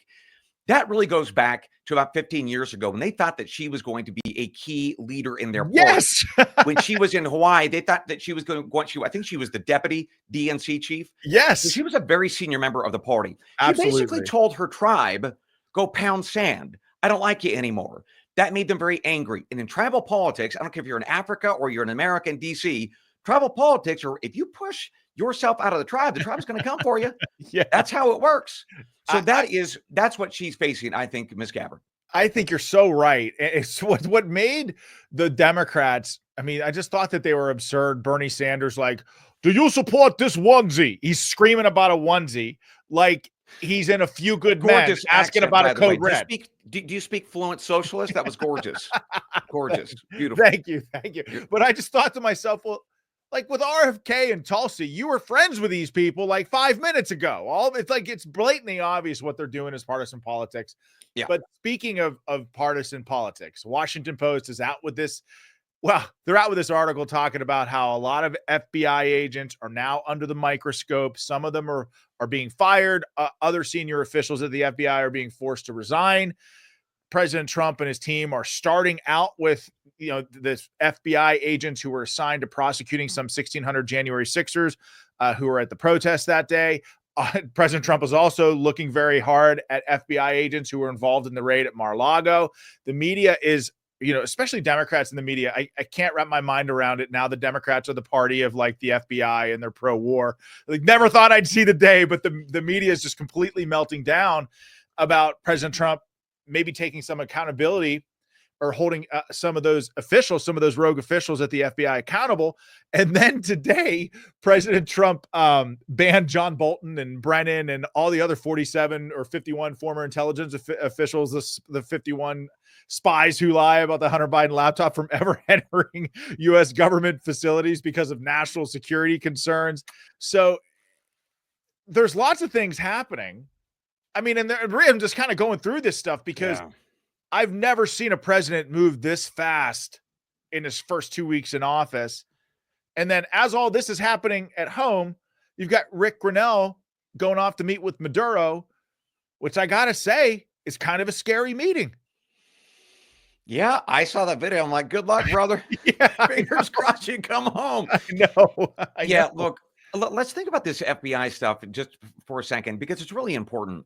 that really goes back to about 15 years ago when they thought that she was going to be a key leader in their party. Yes. When she was in Hawaii, they thought that she was going to, I think she was the deputy DNC chief. Yes. So she was a very senior member of the party. Absolutely. She basically told her tribe, go pound sand. I don't like you anymore. That made them very angry. And in tribal politics, I don't care if you're in Africa or you're in America in DC, tribal politics, or if you push yourself out of the tribe is going to come for you. Yeah. That's how it works. So that's what she's facing, I think, Ms. Gabbard. I think you're so right. It's what made the Democrats. I mean, I just thought that they were absurd. Bernie Sanders, like, do you support this onesie? He's screaming about a onesie, like he's in A Few Good Men, asking about a code red. Do you speak fluent socialist? That was gorgeous. Gorgeous. Beautiful. Thank you. But I just thought to myself, well, like with RFK and Tulsi, you were friends with these people like 5 minutes ago. It's blatantly obvious what they're doing as partisan politics. Yeah. But speaking of partisan politics, Washington Post is out with this. Well, they're out with this article talking about how a lot of FBI agents are now under the microscope. Some of them are being fired. Other senior officials at the FBI are being forced to resign. President Trump and his team are starting out with, this FBI agents who were assigned to prosecuting some 1,600 January 6ers who were at the protest that day. President Trump is also looking very hard at FBI agents who were involved in the raid at Mar-a-Lago. The media is, especially Democrats in the media. I can't wrap my mind around it now. The Democrats are the party of like the FBI and they're pro-war. Like, never thought I'd see the day, but the media is just completely melting down about President Trump maybe taking some accountability or holding some of those rogue officials at the FBI accountable. And then today, President Trump banned John Bolton and Brennan and all the other 47 or 51 former intelligence officials, the 51 spies who lie about the Hunter Biden laptop, from ever entering U.S. government facilities because of national security concerns. So there's lots of things happening. I mean, and I'm just kind of going through this stuff because I've never seen a president move this fast in his first 2 weeks in office. And then as all this is happening at home, you've got Rick Grinnell going off to meet with Maduro, which I got to say is kind of a scary meeting. Yeah, I saw that video. I'm like, good luck, brother. Fingers crossed you come home. I know. Look, let's think about this FBI stuff just for a second, because it's really important.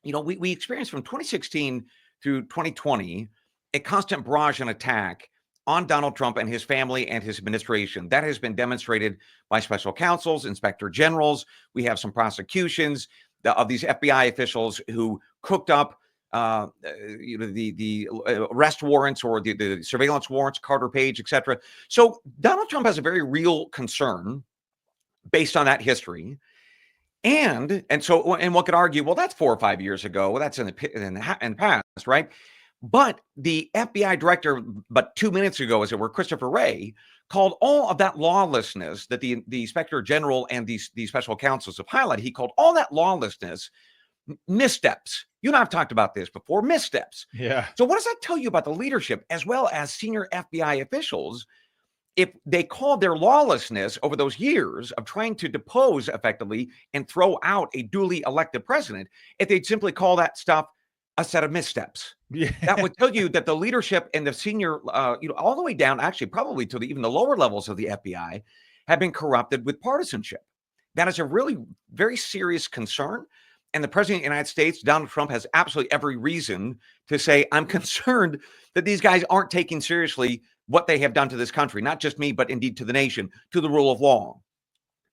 We experienced from 2016 through 2020 a constant barrage and attack on Donald Trump and his family and his administration. That has been demonstrated by special counsels, inspector generals. We have some prosecutions of these FBI officials who cooked up the arrest warrants or the surveillance warrants, Carter Page, etc. So Donald Trump has a very real concern based on that history. And one could argue, well, that's 4 or 5 years ago. Well, that's in the past, right? But the FBI director, but 2 minutes ago, as it were, Christopher Wray, called all of that lawlessness that the inspector general and these special counsels have highlighted. He called all that lawlessness missteps. You and I have talked about this before, missteps. Yeah. So what does that tell you about the leadership as well as senior FBI officials? If they called their lawlessness over those years of trying to depose effectively and throw out a duly elected president, if they'd simply call that stuff a set of missteps, that would tell you that the leadership and the senior, all the way down, actually probably to even the lower levels of the FBI, have been corrupted with partisanship. That is a really very serious concern. And the president of the United States, Donald Trump, has absolutely every reason to say, I'm concerned that these guys aren't taking seriously what they have done to this country, not just me, but indeed to the nation, to the rule of law.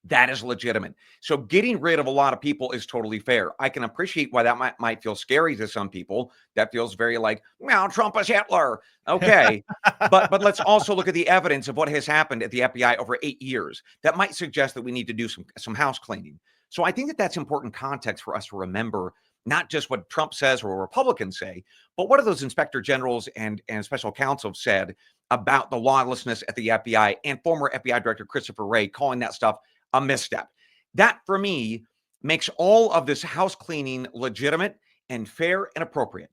That is legitimate. So getting rid of a lot of people is totally fair. I can appreciate why that might feel scary to some people. That feels very like, well, Trump is Hitler. Okay. but let's also look at the evidence of what has happened at the FBI over 8 years. That might suggest that we need to do some house cleaning. So I think that that's important context for us to remember, not just what Trump says or Republicans say, but what are those inspector generals and special counsel said about the lawlessness at the FBI and former FBI Director Christopher Wray calling that stuff a misstep. That, for me, makes all of this house cleaning legitimate and fair and appropriate.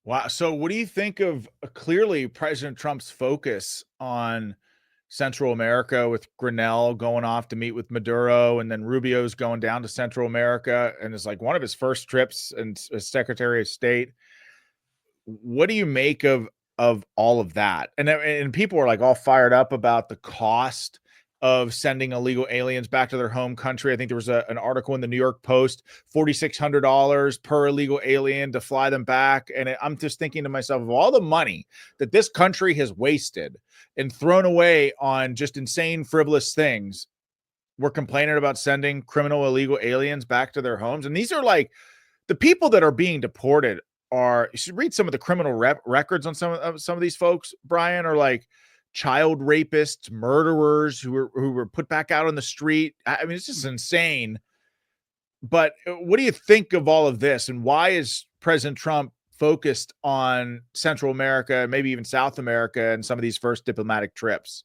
Wow. So what do you think of clearly President Trump's focus on Central America with Grinnell going off to meet with Maduro, and then Rubio's going down to Central America, and it's like one of his first trips as Secretary of State. What do you make of all of that? And people are like all fired up about the cost of sending illegal aliens back to their home country. I think there was an article in the New York Post, $4,600 per illegal alien to fly them back. And I'm just thinking to myself, of all the money that this country has wasted and thrown away on just insane, frivolous things, we're complaining about sending criminal illegal aliens back to their homes. And these are like the people that are being deported you should read some of the criminal records on some of these folks, Bryan, are like child rapists, murderers who were put back out on the street. I mean, it's just insane. But what do you think of all of this, and why is President Trump focused on Central America, maybe even South America, and some of these first diplomatic trips?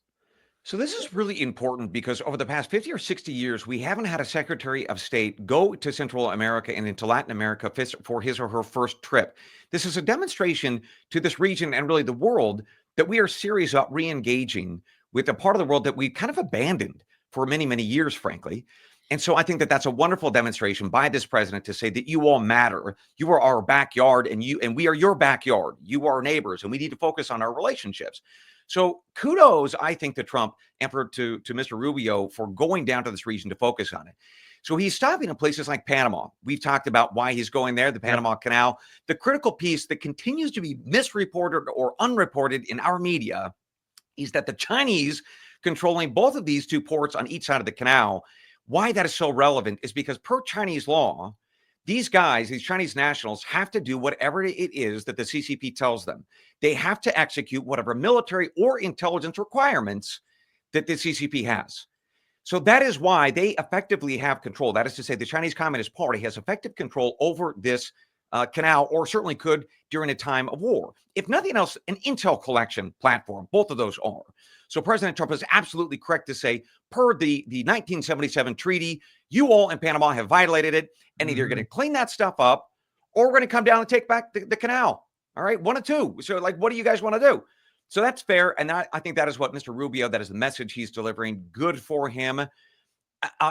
So this is really important because over the past 50 or 60 years, we haven't had a Secretary of State go to Central America and into Latin America for his or her first trip. This is a demonstration to this region and really the world that we are serious about re-engaging with a part of the world that we kind of abandoned for many, many years, frankly. And so I think that that's a wonderful demonstration by this president to say that you all matter. You are our backyard, and we are your backyard. You are neighbors, and we need to focus on our relationships. So kudos, I think, to Trump and to Mr. Rubio for going down to this region to focus on it. So he's stopping in places like Panama. We've talked about why he's going there, the Panama Canal. The critical piece that continues to be misreported or unreported in our media is that the Chinese controlling both of these two ports on each side of the canal. Why that is so relevant is because per Chinese law, these guys, these Chinese nationals, have to do whatever it is that the CCP tells them. They have to execute whatever military or intelligence requirements that the CCP has. So that is why they effectively have control. That is to say, the Chinese Communist Party has effective control over this canal, or certainly could during a time of war. If nothing else, an intel collection platform, both of those are. So President Trump is absolutely correct to say, per the 1977 treaty, you all in Panama have violated it, and either you're going to clean that stuff up, or we're going to come down and take back the canal. All right, one of two. So like, what do you guys want to do? So that's fair. And I think that is what Mr. Rubio, that is the message he's delivering. Good for him.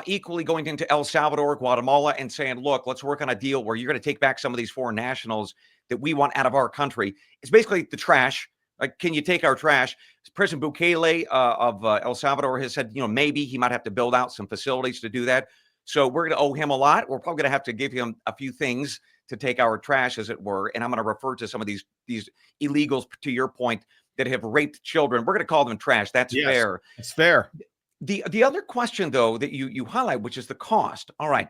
Equally going into El Salvador, Guatemala, and saying, look, let's work on a deal where you're going to take back some of these foreign nationals that we want out of our country. It's basically the trash. Like, can you take our trash? President Bukele of El Salvador has said, maybe he might have to build out some facilities to do that. So we're going to owe him a lot. We're probably going to have to give him a few things to take our trash, as it were. And I'm going to refer to some of these illegals, to your point, that have raped children. We're going to call them trash. That's Yes, fair. it's fair. The other question, though, that you highlight, which is the cost. All right.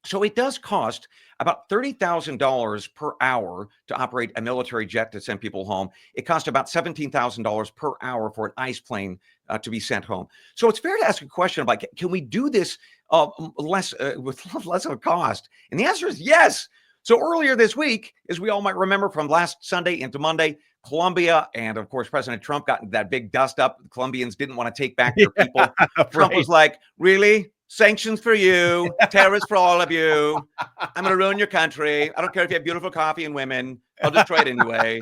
So it does cost about $30,000 per hour to operate a military jet to send people home. It costs about $17,000 per hour for an ice plane to be sent home. So it's fair to ask a question about, can we do this with less of a cost? And the answer is yes. So earlier this week, as we all might remember from last Sunday into Monday, Colombia and, of course, President Trump got that big dust up. The Colombians didn't want to take back their people. Trump was like, really? Sanctions for you, terrorists for all of you. I'm going to ruin your country. I don't care if you have beautiful coffee and women. I'll destroy it anyway.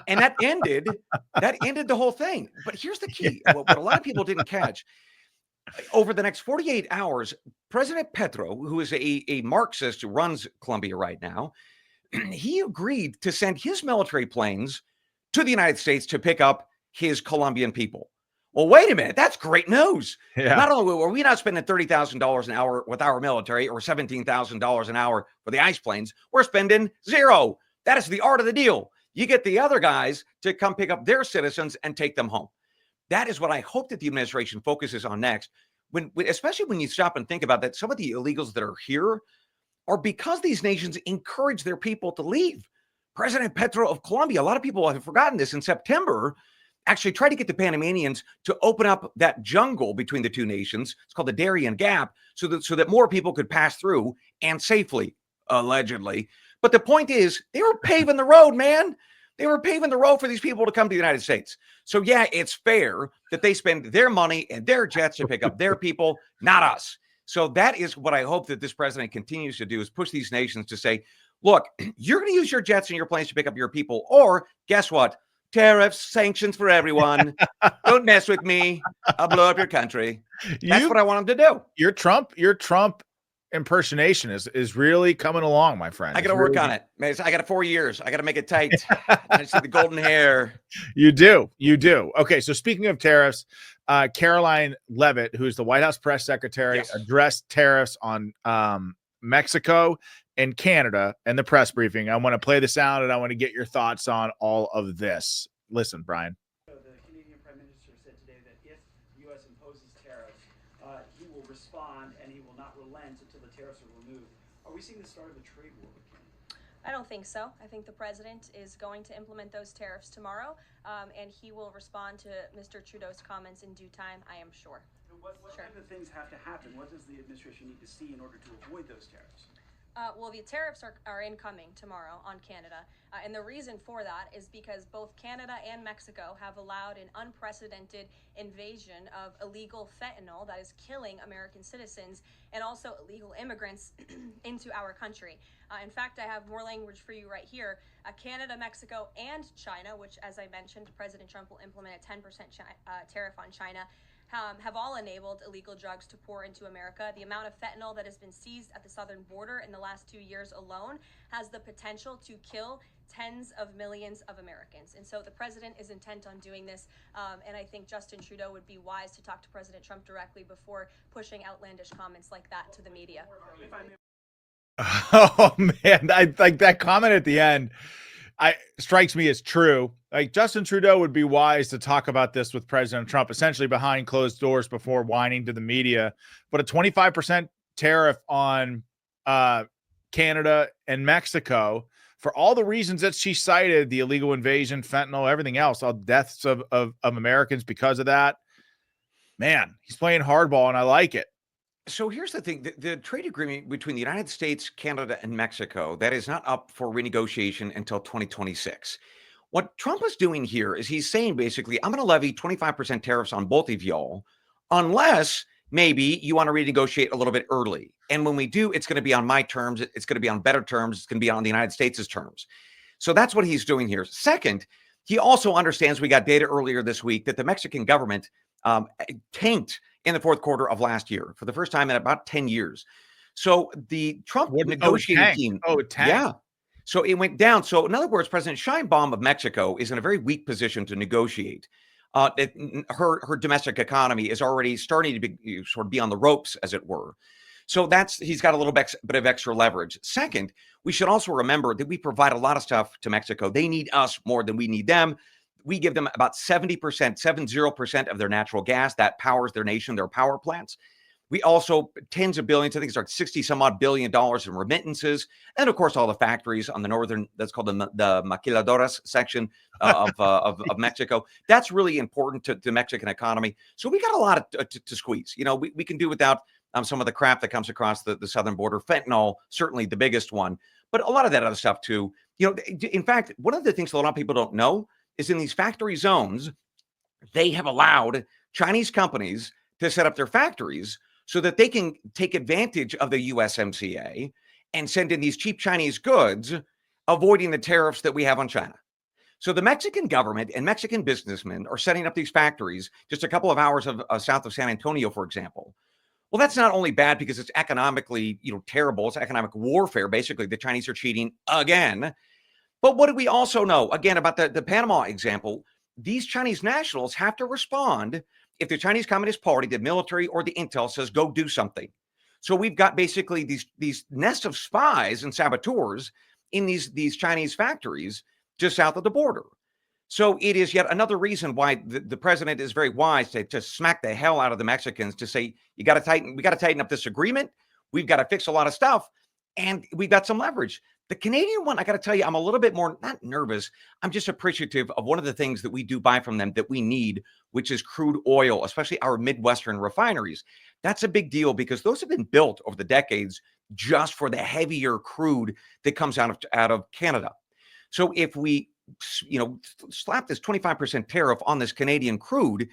And that ended the whole thing. But here's the key. What a lot of people didn't catch. Over the next 48 hours, President Petro, who is a Marxist who runs Colombia right now, he agreed to send his military planes to the United States to pick up his Colombian people. Well, wait a minute. That's great news. Yeah. Not only were we not spending $30,000 an hour with our military or $17,000 an hour for the ice planes, we're spending zero. That is the art of the deal. You get the other guys to come pick up their citizens and take them home. That is what I hope that the administration focuses on next. Especially when you stop and think about that, some of the illegals that are here are because these nations encourage their people to leave. President Petro of Colombia, a lot of people have forgotten this, in September, actually tried to get the Panamanians to open up that jungle between the two nations. It's called the Darien Gap, so that more people could pass through and safely, allegedly. But the point is, they were paving the road, man. They were paving the road for these people to come to the United States. So yeah, it's fair that they spend their money and their jets to pick up their people, not us. So that is what I hope that this president continues to do, is push these nations to say, look, you're going to use your jets and your planes to pick up your people, or guess what? Tariffs, sanctions for everyone. Don't mess with me. I'll blow up your country. That's what I want them to do. Your Trump impersonation is really coming along, my friend. I got to work on it. I got 4 years. I got to make it tight. I see the golden hair. You do. Okay, so speaking of tariffs, Caroline Leavitt, who's the White House press secretary, addressed tariffs on Mexico and Canada and the press briefing. I want to play the sound and I want to get your thoughts on all of this. Listen, Brian. The Canadian Prime Minister said today that if the U.S. imposes tariffs, he will respond and he will not relent until the tariffs are removed. Are we seeing the start of a trade war with Canada? I don't think so. I think the president is going to implement those tariffs tomorrow, and he will respond to Mr. Trudeau's comments in due time, I am sure. What type of things have to happen? What does the administration need to see in order to avoid those tariffs? Well, the tariffs are incoming tomorrow on Canada. And the reason for that is because both Canada and Mexico have allowed an unprecedented invasion of illegal fentanyl that is killing American citizens and also illegal immigrants into our country. In fact, I have more language for you right here. Canada, Mexico, and China, which, as I mentioned, President Trump will implement a 10% tariff on China, have all enabled illegal drugs to pour into America. The amount of fentanyl that has been seized at the southern border in the last 2 years alone has the potential to kill tens of millions of Americans. And so the president is intent on doing this. And I think Justin Trudeau would be wise to talk to President Trump directly before pushing outlandish comments like that to the media. Oh, man. I like that comment at the end. Strikes me as true. Like, Justin Trudeau would be wise to talk about this with President Trump, essentially behind closed doors before whining to the media. But a 25% tariff on Canada and Mexico, for all the reasons that she cited, the illegal invasion, fentanyl, everything else, all deaths of Americans because of that. Man, he's playing hardball, and I like it. So here's the thing. The trade agreement between the United States, Canada, and Mexico, that is not up for renegotiation until 2026. What Trump is doing here is he's saying, basically, I'm going to levy 25% tariffs on both of y'all, unless maybe you want to renegotiate a little bit early. And when we do, it's going to be on my terms. It's going to be on better terms. It's going to be on the United States' terms. So that's what he's doing here. Second, he also understands, we got data earlier this week, that the Mexican government tanked in the fourth quarter of last year for the first time in about 10 years. So the Trump negotiating team. It tanked. Yeah. So it went down. So in other words, President Sheinbaum of Mexico is in a very weak position to negotiate. Her domestic economy is already starting to be sort of be on the ropes, as it were. So he's got a little bit of extra leverage. Second, we should also remember that we provide a lot of stuff to Mexico. They need us more than we need them. We give them about 70%, 70% of their natural gas that powers their nation, their power plants. We also tens of billions, I think it's like 60 some odd $billion in remittances. And of course, all the factories on the northern, that's called the maquiladoras section of Mexico. That's really important to the Mexican economy. So we got a lot to squeeze. You know, we can do without some of the crap that comes across the southern border. Fentanyl, certainly the biggest one, but a lot of that other stuff too. You know, in fact, one of the things that a lot of people don't know is in these factory zones, they have allowed Chinese companies to set up their factories so that they can take advantage of the USMCA and send in these cheap Chinese goods, avoiding the tariffs that we have on China. So the Mexican government and Mexican businessmen are setting up these factories just a couple of hours south of San Antonio, for example. Well, that's not only bad because it's economically, terrible. It's economic warfare. Basically, the Chinese are cheating again. But what do we also know, again, about the Panama example? These Chinese nationals have to respond if the Chinese Communist Party, the military, or the intel says, go do something. So we've got basically these nests of spies and saboteurs in these Chinese factories just south of the border. So it is yet another reason why the president is very wise to smack the hell out of the Mexicans, to say, we got to tighten up this agreement. We've got to fix a lot of stuff. And we've got some leverage. The Canadian one, I got to tell you, I'm a little bit more, not nervous. I'm just appreciative of one of the things that we do buy from them that we need, which is crude oil, especially our Midwestern refineries. That's a big deal because those have been built over the decades just for the heavier crude that comes out of Canada. So if we, slap this 25% tariff on this Canadian crude,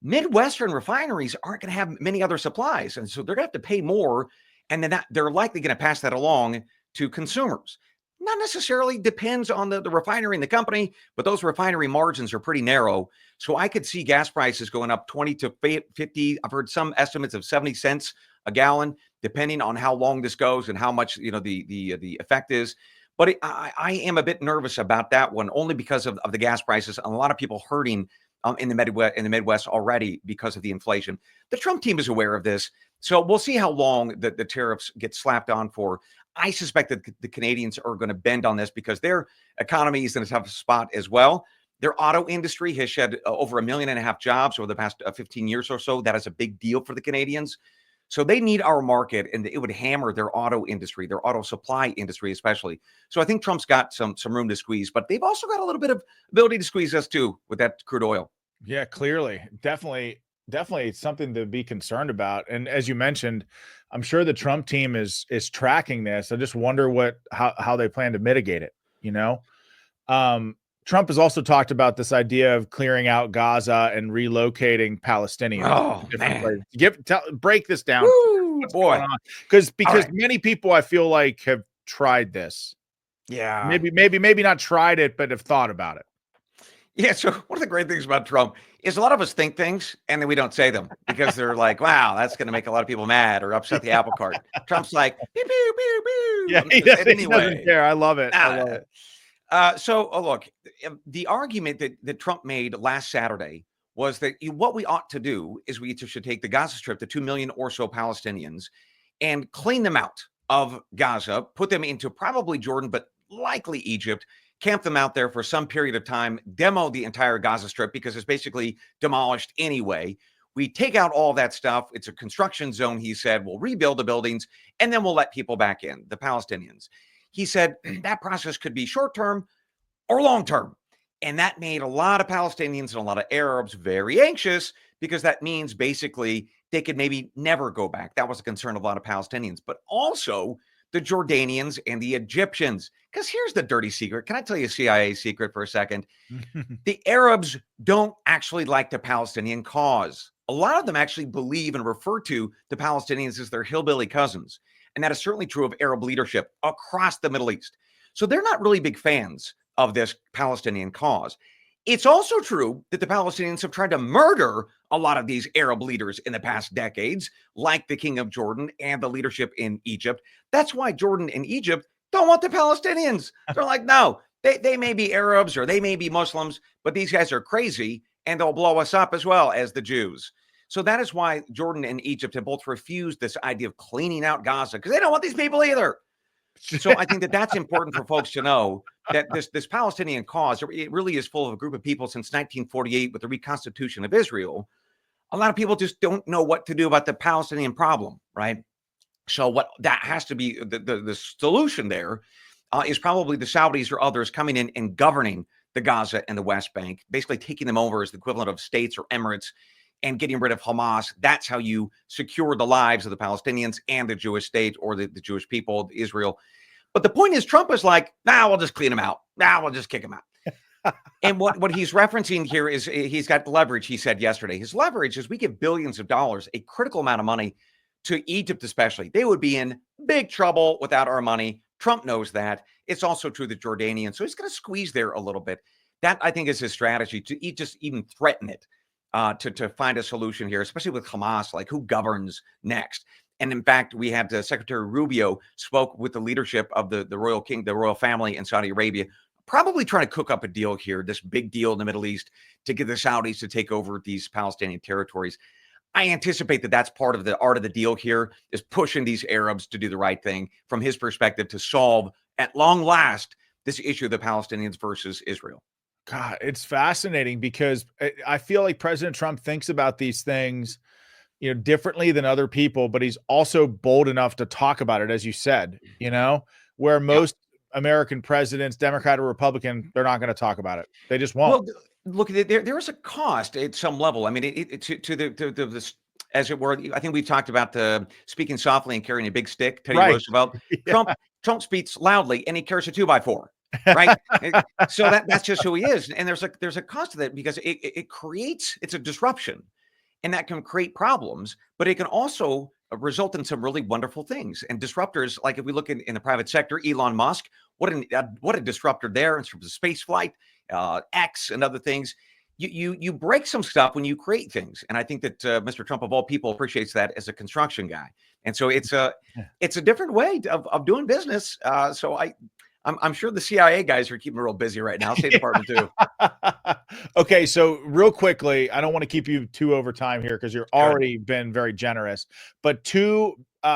Midwestern refineries aren't going to have many other supplies. And so they're going to have to pay more. And then they're likely going to pass that along to consumers. Not necessarily, depends on the refinery and the company, but those refinery margins are pretty narrow. So I could see gas prices going up 20 to 50. I've heard some estimates of 70 cents a gallon, depending on how long this goes and how much the effect is. But I am a bit nervous about that one, only because of the gas prices and a lot of people hurting in the Midwest already because of the inflation. The Trump team is aware of this. So we'll see how long the tariffs get slapped on for. I suspect that the Canadians are going to bend on this because their economy is in a tough spot as well. Their auto industry has shed over 1.5 million jobs over the past 15 years or so. That is a big deal for the Canadians. So they need our market, and it would hammer their auto industry, their auto supply industry especially. So I think Trump's got some room to squeeze, but they've also got a little bit of ability to squeeze us too with that crude oil. Yeah, clearly. Definitely it's something to be concerned about. And as you mentioned, I'm sure the Trump team is tracking this. I just wonder how they plan to mitigate it, Trump has also talked about this idea of clearing out Gaza and relocating Palestinians. Oh, man. Break this down. What's going on? Because right. Many people I feel like have tried this. Yeah. Maybe not tried it, but have thought about it. Yeah. So one of the great things about Trump is a lot of us think things and then we don't say them because they're like, wow, that's going to make a lot of people mad or upset the apple cart. Trump's like, pew, pew, pew, pew. Yeah, he doesn't care. I love it. Look, the argument that Trump made last Saturday was that what we ought to do is we should take the Gaza Strip, the 2 million or so Palestinians, and clean them out of Gaza, put them into probably Jordan, but likely Egypt, camp them out there for some period of time, demo the entire Gaza Strip because it's basically demolished anyway. We take out all that stuff. It's a construction zone, he said. We'll rebuild the buildings, and then we'll let people back in, the Palestinians. He said that process could be short-term or long-term. And that made a lot of Palestinians and a lot of Arabs very anxious because that means basically they could maybe never go back. That was a concern of a lot of Palestinians, but also the Jordanians and the Egyptians. Because here's the dirty secret. Can I tell you a CIA secret for a second? The Arabs don't actually like the Palestinian cause. A lot of them actually believe and refer to the Palestinians as their hillbilly cousins. And that is certainly true of Arab leadership across the Middle East. So they're not really big fans of this Palestinian cause. It's also true that the Palestinians have tried to murder a lot of these Arab leaders in the past decades, like the King of Jordan and the leadership in Egypt. That's why Jordan and Egypt don't want the Palestinians. They're like, no, they may be Arabs or they may be Muslims, but these guys are crazy and they'll blow us up as well as the Jews. So that is why Jordan and Egypt have both refused this idea of cleaning out Gaza because they don't want these people either. So I think that that's important for folks to know, that this Palestinian cause, it really is full of a group of people since 1948 with the reconstitution of Israel. A lot of people just don't know what to do about the Palestinian problem, right? So what that has to be, the solution there is probably the Saudis or others coming in and governing the Gaza and the West Bank, basically taking them over as the equivalent of states or emirates and getting rid of Hamas. That's how you secure the lives of the Palestinians and the Jewish state, or the Jewish people, Israel. But the point is, Trump is like, we'll just clean them out. We'll just kick them out. And what he's referencing here is he's got leverage, he said yesterday. His leverage is we give billions of dollars, a critical amount of money, to Egypt especially. They would be in big trouble without our money. Trump knows that. It's also true that Jordanian. So he's going to squeeze there a little bit. That, I think, is his strategy, to just even threaten it, to find a solution here, especially with Hamas, like who governs next. And in fact, we had Secretary Rubio spoke with the leadership of the royal family in Saudi Arabia, probably trying to cook up a deal here, this big deal in the Middle East, to get the Saudis to take over these Palestinian territories. I anticipate that that's part of the art of the deal here, is pushing these Arabs to do the right thing from his perspective, to solve at long last this issue of the Palestinians versus Israel. God, it's fascinating because I feel like President Trump thinks about these things, differently than other people, but he's also bold enough to talk about it, as you said, where most American presidents, Democrat or Republican, they're not going to talk about it. They just won't. Well, look, there is a cost at some level. I mean, this, as it were. I think we've talked about the speaking softly and carrying a big stick. Teddy Roosevelt. Yeah. Trump speaks loudly and he carries a 2x4. Right. So that's just who he is. And there's a cost to that, because it's a disruption, and that can create problems, but it can also result in some really wonderful things and disruptors. Like if we look in the private sector, Elon Musk, what a disruptor there in terms of space flight, X and other things. You break some stuff when you create things. And I think that Mr. Trump, of all people, appreciates that as a construction guy. And so it's a different way of doing business. So I'm sure the CIA guys are keeping real busy right now. State Department too. Okay, so real quickly, I don't want to keep you too over time here because you're already been very generous. But two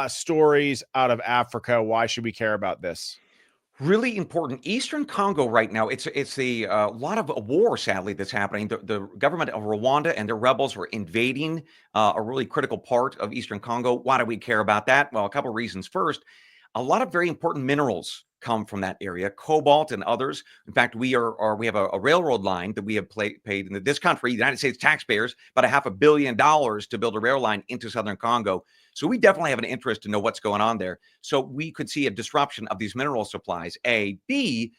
stories out of Africa. Why should we care about this? Really important. Eastern Congo right now, it's a lot of war, sadly, that's happening. The government of Rwanda and their rebels are invading a really critical part of Eastern Congo. Why do we care about that? Well, a couple of reasons. First, a lot of very important minerals come from that area, cobalt and others. In fact, we have a railroad line that we have paid in this country, United States taxpayers, about $500 million to build a rail line into southern Congo. So we definitely have an interest to know what's going on there. So we could see a disruption of these mineral supplies. A. B,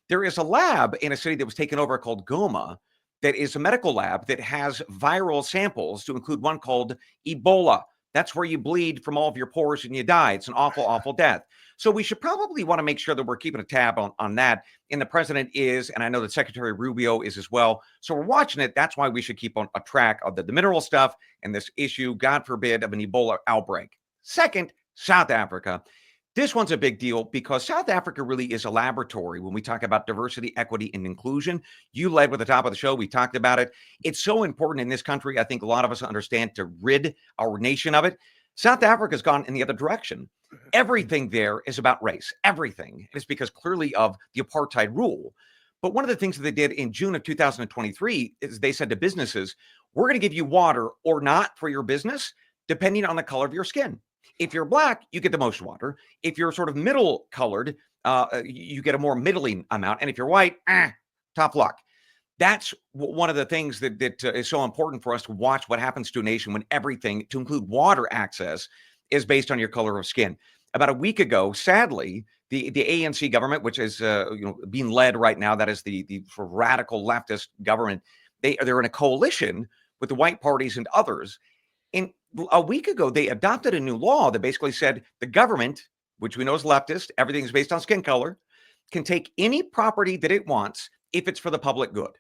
there is a lab in a city that was taken over called Goma that is a medical lab that has viral samples, to include one called Ebola. That's where you bleed from all of your pores and you die. It's an awful, awful death. So we should probably want to make sure that we're keeping a tab on that. And the president is, and I know that Secretary Rubio is as well. So we're watching it. That's why we should keep on a track of the mineral stuff and this issue, God forbid, of an Ebola outbreak. Second, South Africa. This one's a big deal because South Africa really is a laboratory when we talk about diversity, equity, and inclusion. You led with the top of the show. We talked about it. It's so important in this country. I think a lot of us understand, to rid our nation of it. South Africa's gone in the other direction. Everything there is about race. Everything. It's because clearly of the apartheid rule. But one of the things that they did in June of 2023 is they said to businesses, we're going to give you water or not for your business, depending on the color of your skin. If you're black, you get the most water. If you're sort of middle colored, you get a more middling amount. And if you're white, tough luck. That's one of the things that is so important for us to watch what happens to a nation when everything, to include water access, is based on your color of skin. About a week ago, sadly, the ANC government, which is being led right now, that is the radical leftist government, they're in a coalition with the white parties and others. And a week ago, they adopted a new law that basically said the government, which we know is leftist, everything is based on skin color, can take any property that it wants if it's for the public good.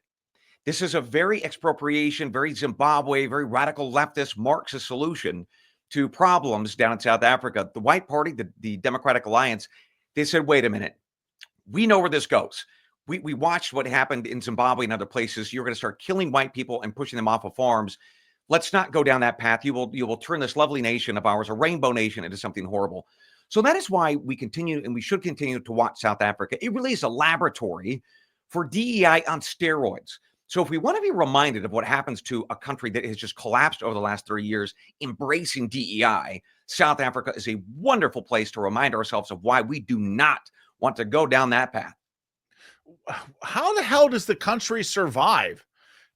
This is a very expropriation, very Zimbabwe, very radical leftist Marxist solution to problems down in South Africa. The White Party, the Democratic Alliance, they said, wait a minute, we know where this goes. We watched what happened in Zimbabwe and other places. You're going to start killing white people and pushing them off of farms. Let's not go down that path. You will turn this lovely nation of ours, a rainbow nation, into something horrible. So that is why we continue, and we should continue to watch South Africa. It really is a laboratory for DEI on steroids. So if we want to be reminded of what happens to a country that has just collapsed over the last 30 years, embracing DEI, South Africa is a wonderful place to remind ourselves of why we do not want to go down that path. How the hell does the country survive?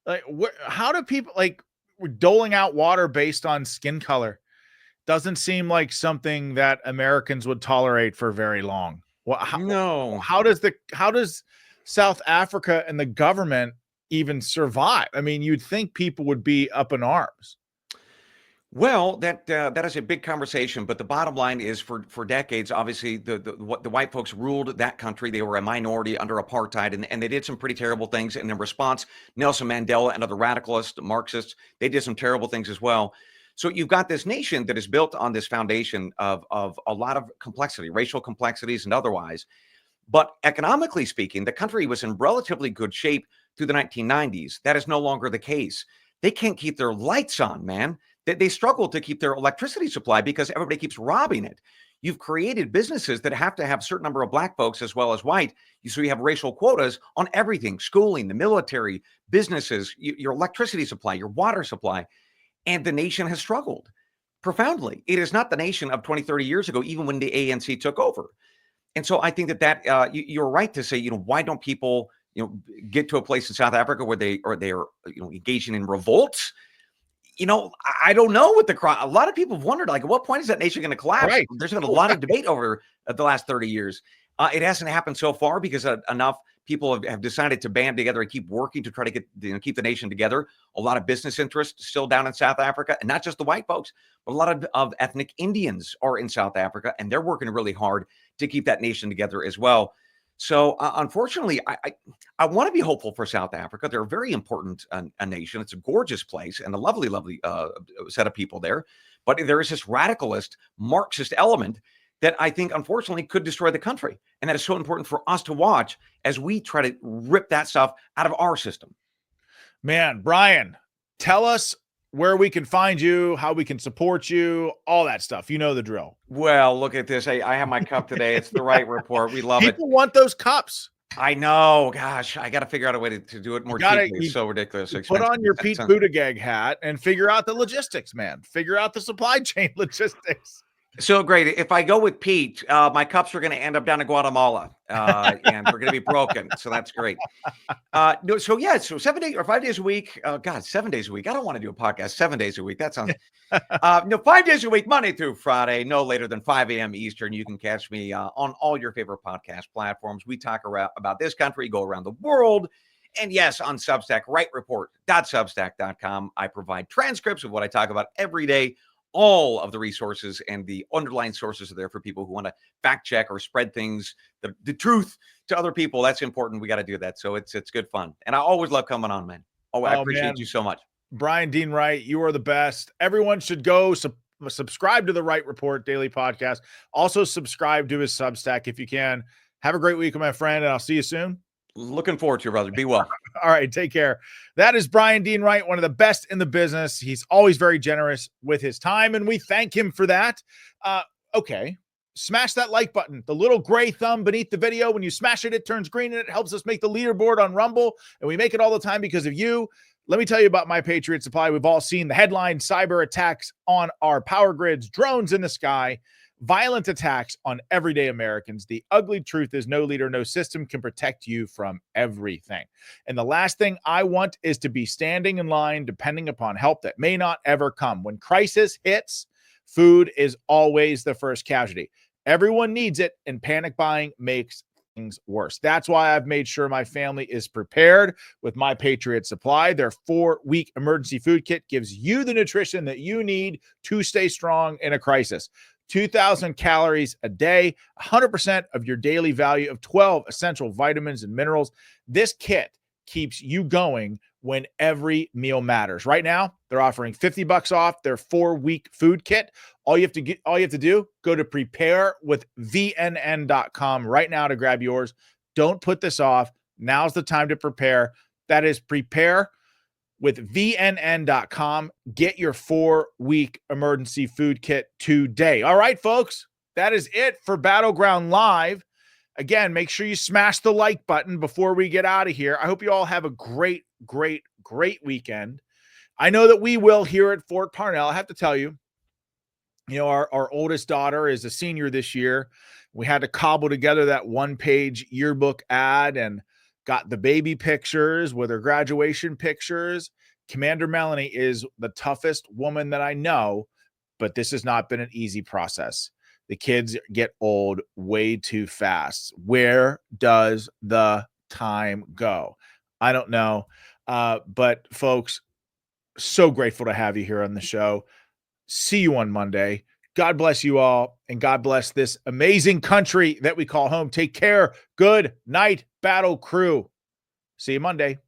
Like, how do people, like, we're doling out water based on skin color? Doesn't seem like something that Americans would tolerate for very long. Well, how does South Africa and the government even survive? I mean, you'd think people would be up in arms. Well, that is a big conversation, but the bottom line is, for decades, obviously the white folks ruled that country. They were a minority under apartheid, and they did some pretty terrible things. And in response, Nelson Mandela and other radicalists, Marxists, they did some terrible things as well. So you've got this nation that is built on this foundation of a lot of complexity, racial complexities and otherwise. But economically speaking, the country was in relatively good shape through the 1990s. That is no longer the case. They can't keep their lights on, man. They struggle to keep their electricity supply because everybody keeps robbing it. You've created businesses that have to have a certain number of black folks as well as white. So you have racial quotas on everything: schooling, the military, businesses, your electricity supply, your water supply. And the nation has struggled profoundly. It is not the nation of 20, 30 years ago, even when the ANC took over. And so I think that you're right to say, why don't people, get to a place in South Africa where they are engaging in revolts? I don't know what a lot of people have wondered, like, at what point is that nation going to collapse? Right. There's been a lot of debate over the last 30 years. It hasn't happened so far because enough people have decided to band together and keep working to try to keep the nation together. A lot of business interests still down in South Africa, and not just the white folks, but a lot of ethnic Indians are in South Africa, and they're working really hard to keep that nation together as well. So unfortunately, I want to be hopeful for South Africa. They're a very important a nation. It's a gorgeous place and a lovely, lovely set of people there. But there is this radicalist Marxist element that I think, unfortunately, could destroy the country. And that is so important for us to watch as we try to rip that stuff out of our system. Man, Bryan, tell us where we can find you, how we can support you, all that stuff. You know the drill. Well, look at this. I have my cup today. It's the Wright Report. We love it. People want those cups. I know. Gosh, I got to figure out a way to do it more cheaply. It's so ridiculous. Put on your Pete Buttigieg hat and figure out the logistics, man. Figure out the supply chain logistics. So great. If I go with Pete, my cups are going to end up down in Guatemala, and they're going to be broken. So that's great. So 7 days or 5 days a week. God, 7 days a week. I don't want to do a podcast 7 days a week. That sounds 5 days a week, Monday through Friday, no later than 5 a.m. Eastern. You can catch me on all your favorite podcast platforms. We talk about this country, go around the world. And yes, on Substack, wrightreport.substack.com. I provide transcripts of what I talk about every day. All of the resources and the underlying sources are there for people who want to fact check or spread things, the truth to other people. That's important. We got to do that. So it's good fun. And I always love coming on, man. I appreciate you so much. Bryan Dean Wright, you are the best. Everyone should go subscribe to the Wright Report daily podcast. Also subscribe to his Substack if you can. Have a great week, my friend, and I'll see you soon. Looking forward to you, brother. Be well. All right, take care. That is Bryan Dean Wright, one of the best in the business. He's always very generous with his time, and we thank him for that. Okay, smash that like button. The little gray thumb beneath the video, when you smash it, it turns green, and it helps us make the leaderboard on Rumble, and we make it all the time because of you. Let me tell you about My Patriot Supply. We've all seen the headline: cyber attacks on our power grids, drones in the sky, violent attacks on everyday Americans. The ugly truth is no leader, no system can protect you from everything. And the last thing I want is to be standing in line depending upon help that may not ever come. When crisis hits, food is always the first casualty. Everyone needs it, and panic buying makes things worse. That's why I've made sure my family is prepared with My Patriot Supply. Their 4-week emergency food kit gives you the nutrition that you need to stay strong in a crisis. 2,000 calories a day, 100% of your daily value of 12 essential vitamins and minerals. This kit keeps you going when every meal matters. Right now, they're offering $50 off their 4-week food kit. All you have to do, go to preparewithvnn.com right now to grab yours. Don't put this off. Now's the time to prepare. That is preparewithvnn.com. Get your 4-week emergency food kit today. All right, folks, that is it for Battleground Live. Again, make sure you smash the like button before we get out of here. I hope you all have a great, great, great weekend. I know that we will here at Fort Parnell. I have to tell you, our oldest daughter is a senior this year. We had to cobble together that one-page yearbook ad and got the baby pictures with her graduation pictures. Commander Melanie is the toughest woman that I know, but this has not been an easy process. The kids get old way too fast. Where does the time go? I don't know. But folks, so grateful to have you here on the show. See you on Monday. God bless you all, and God bless this amazing country that we call home. Take care. Good night, Battle Crew. See you Monday.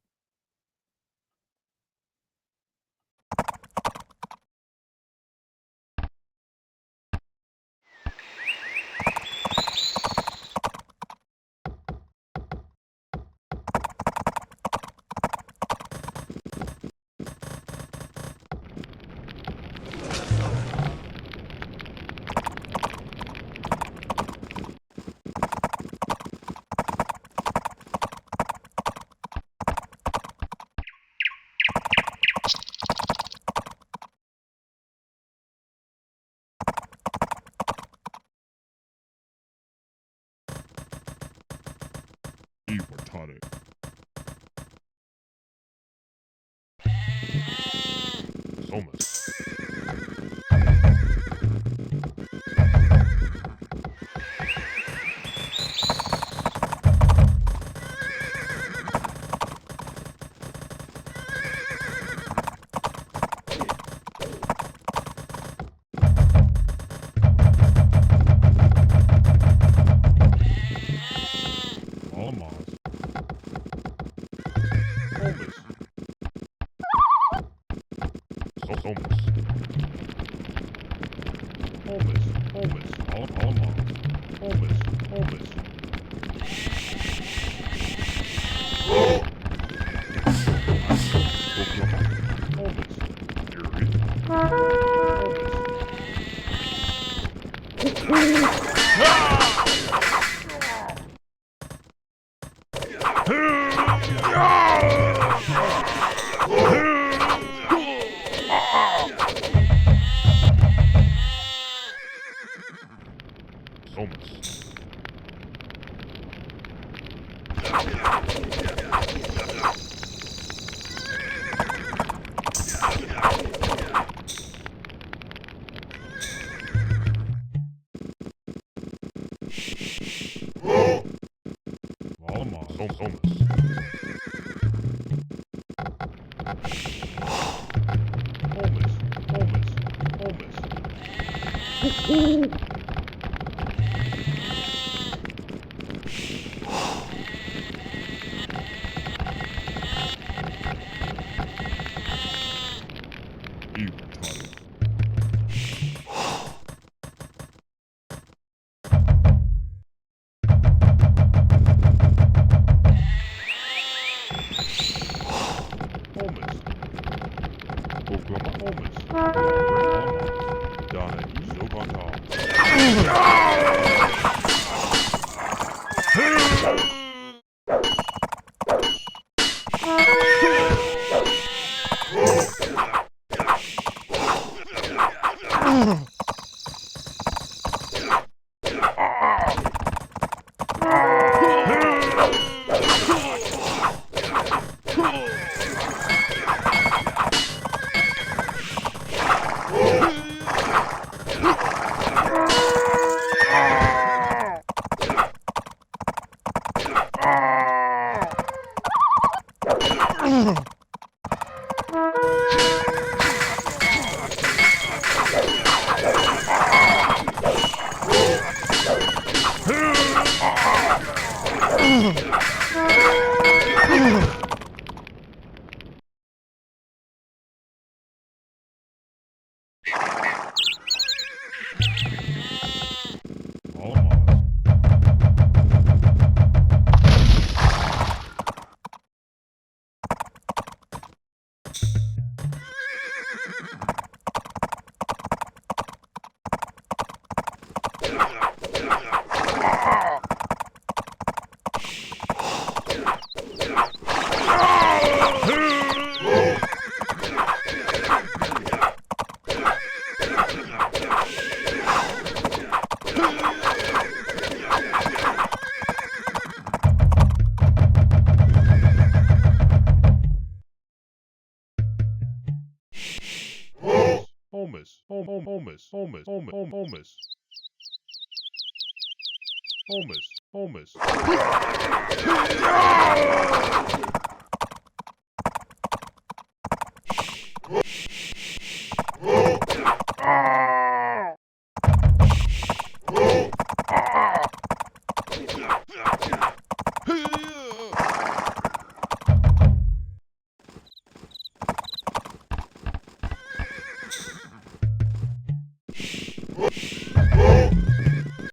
Yeah. homeless.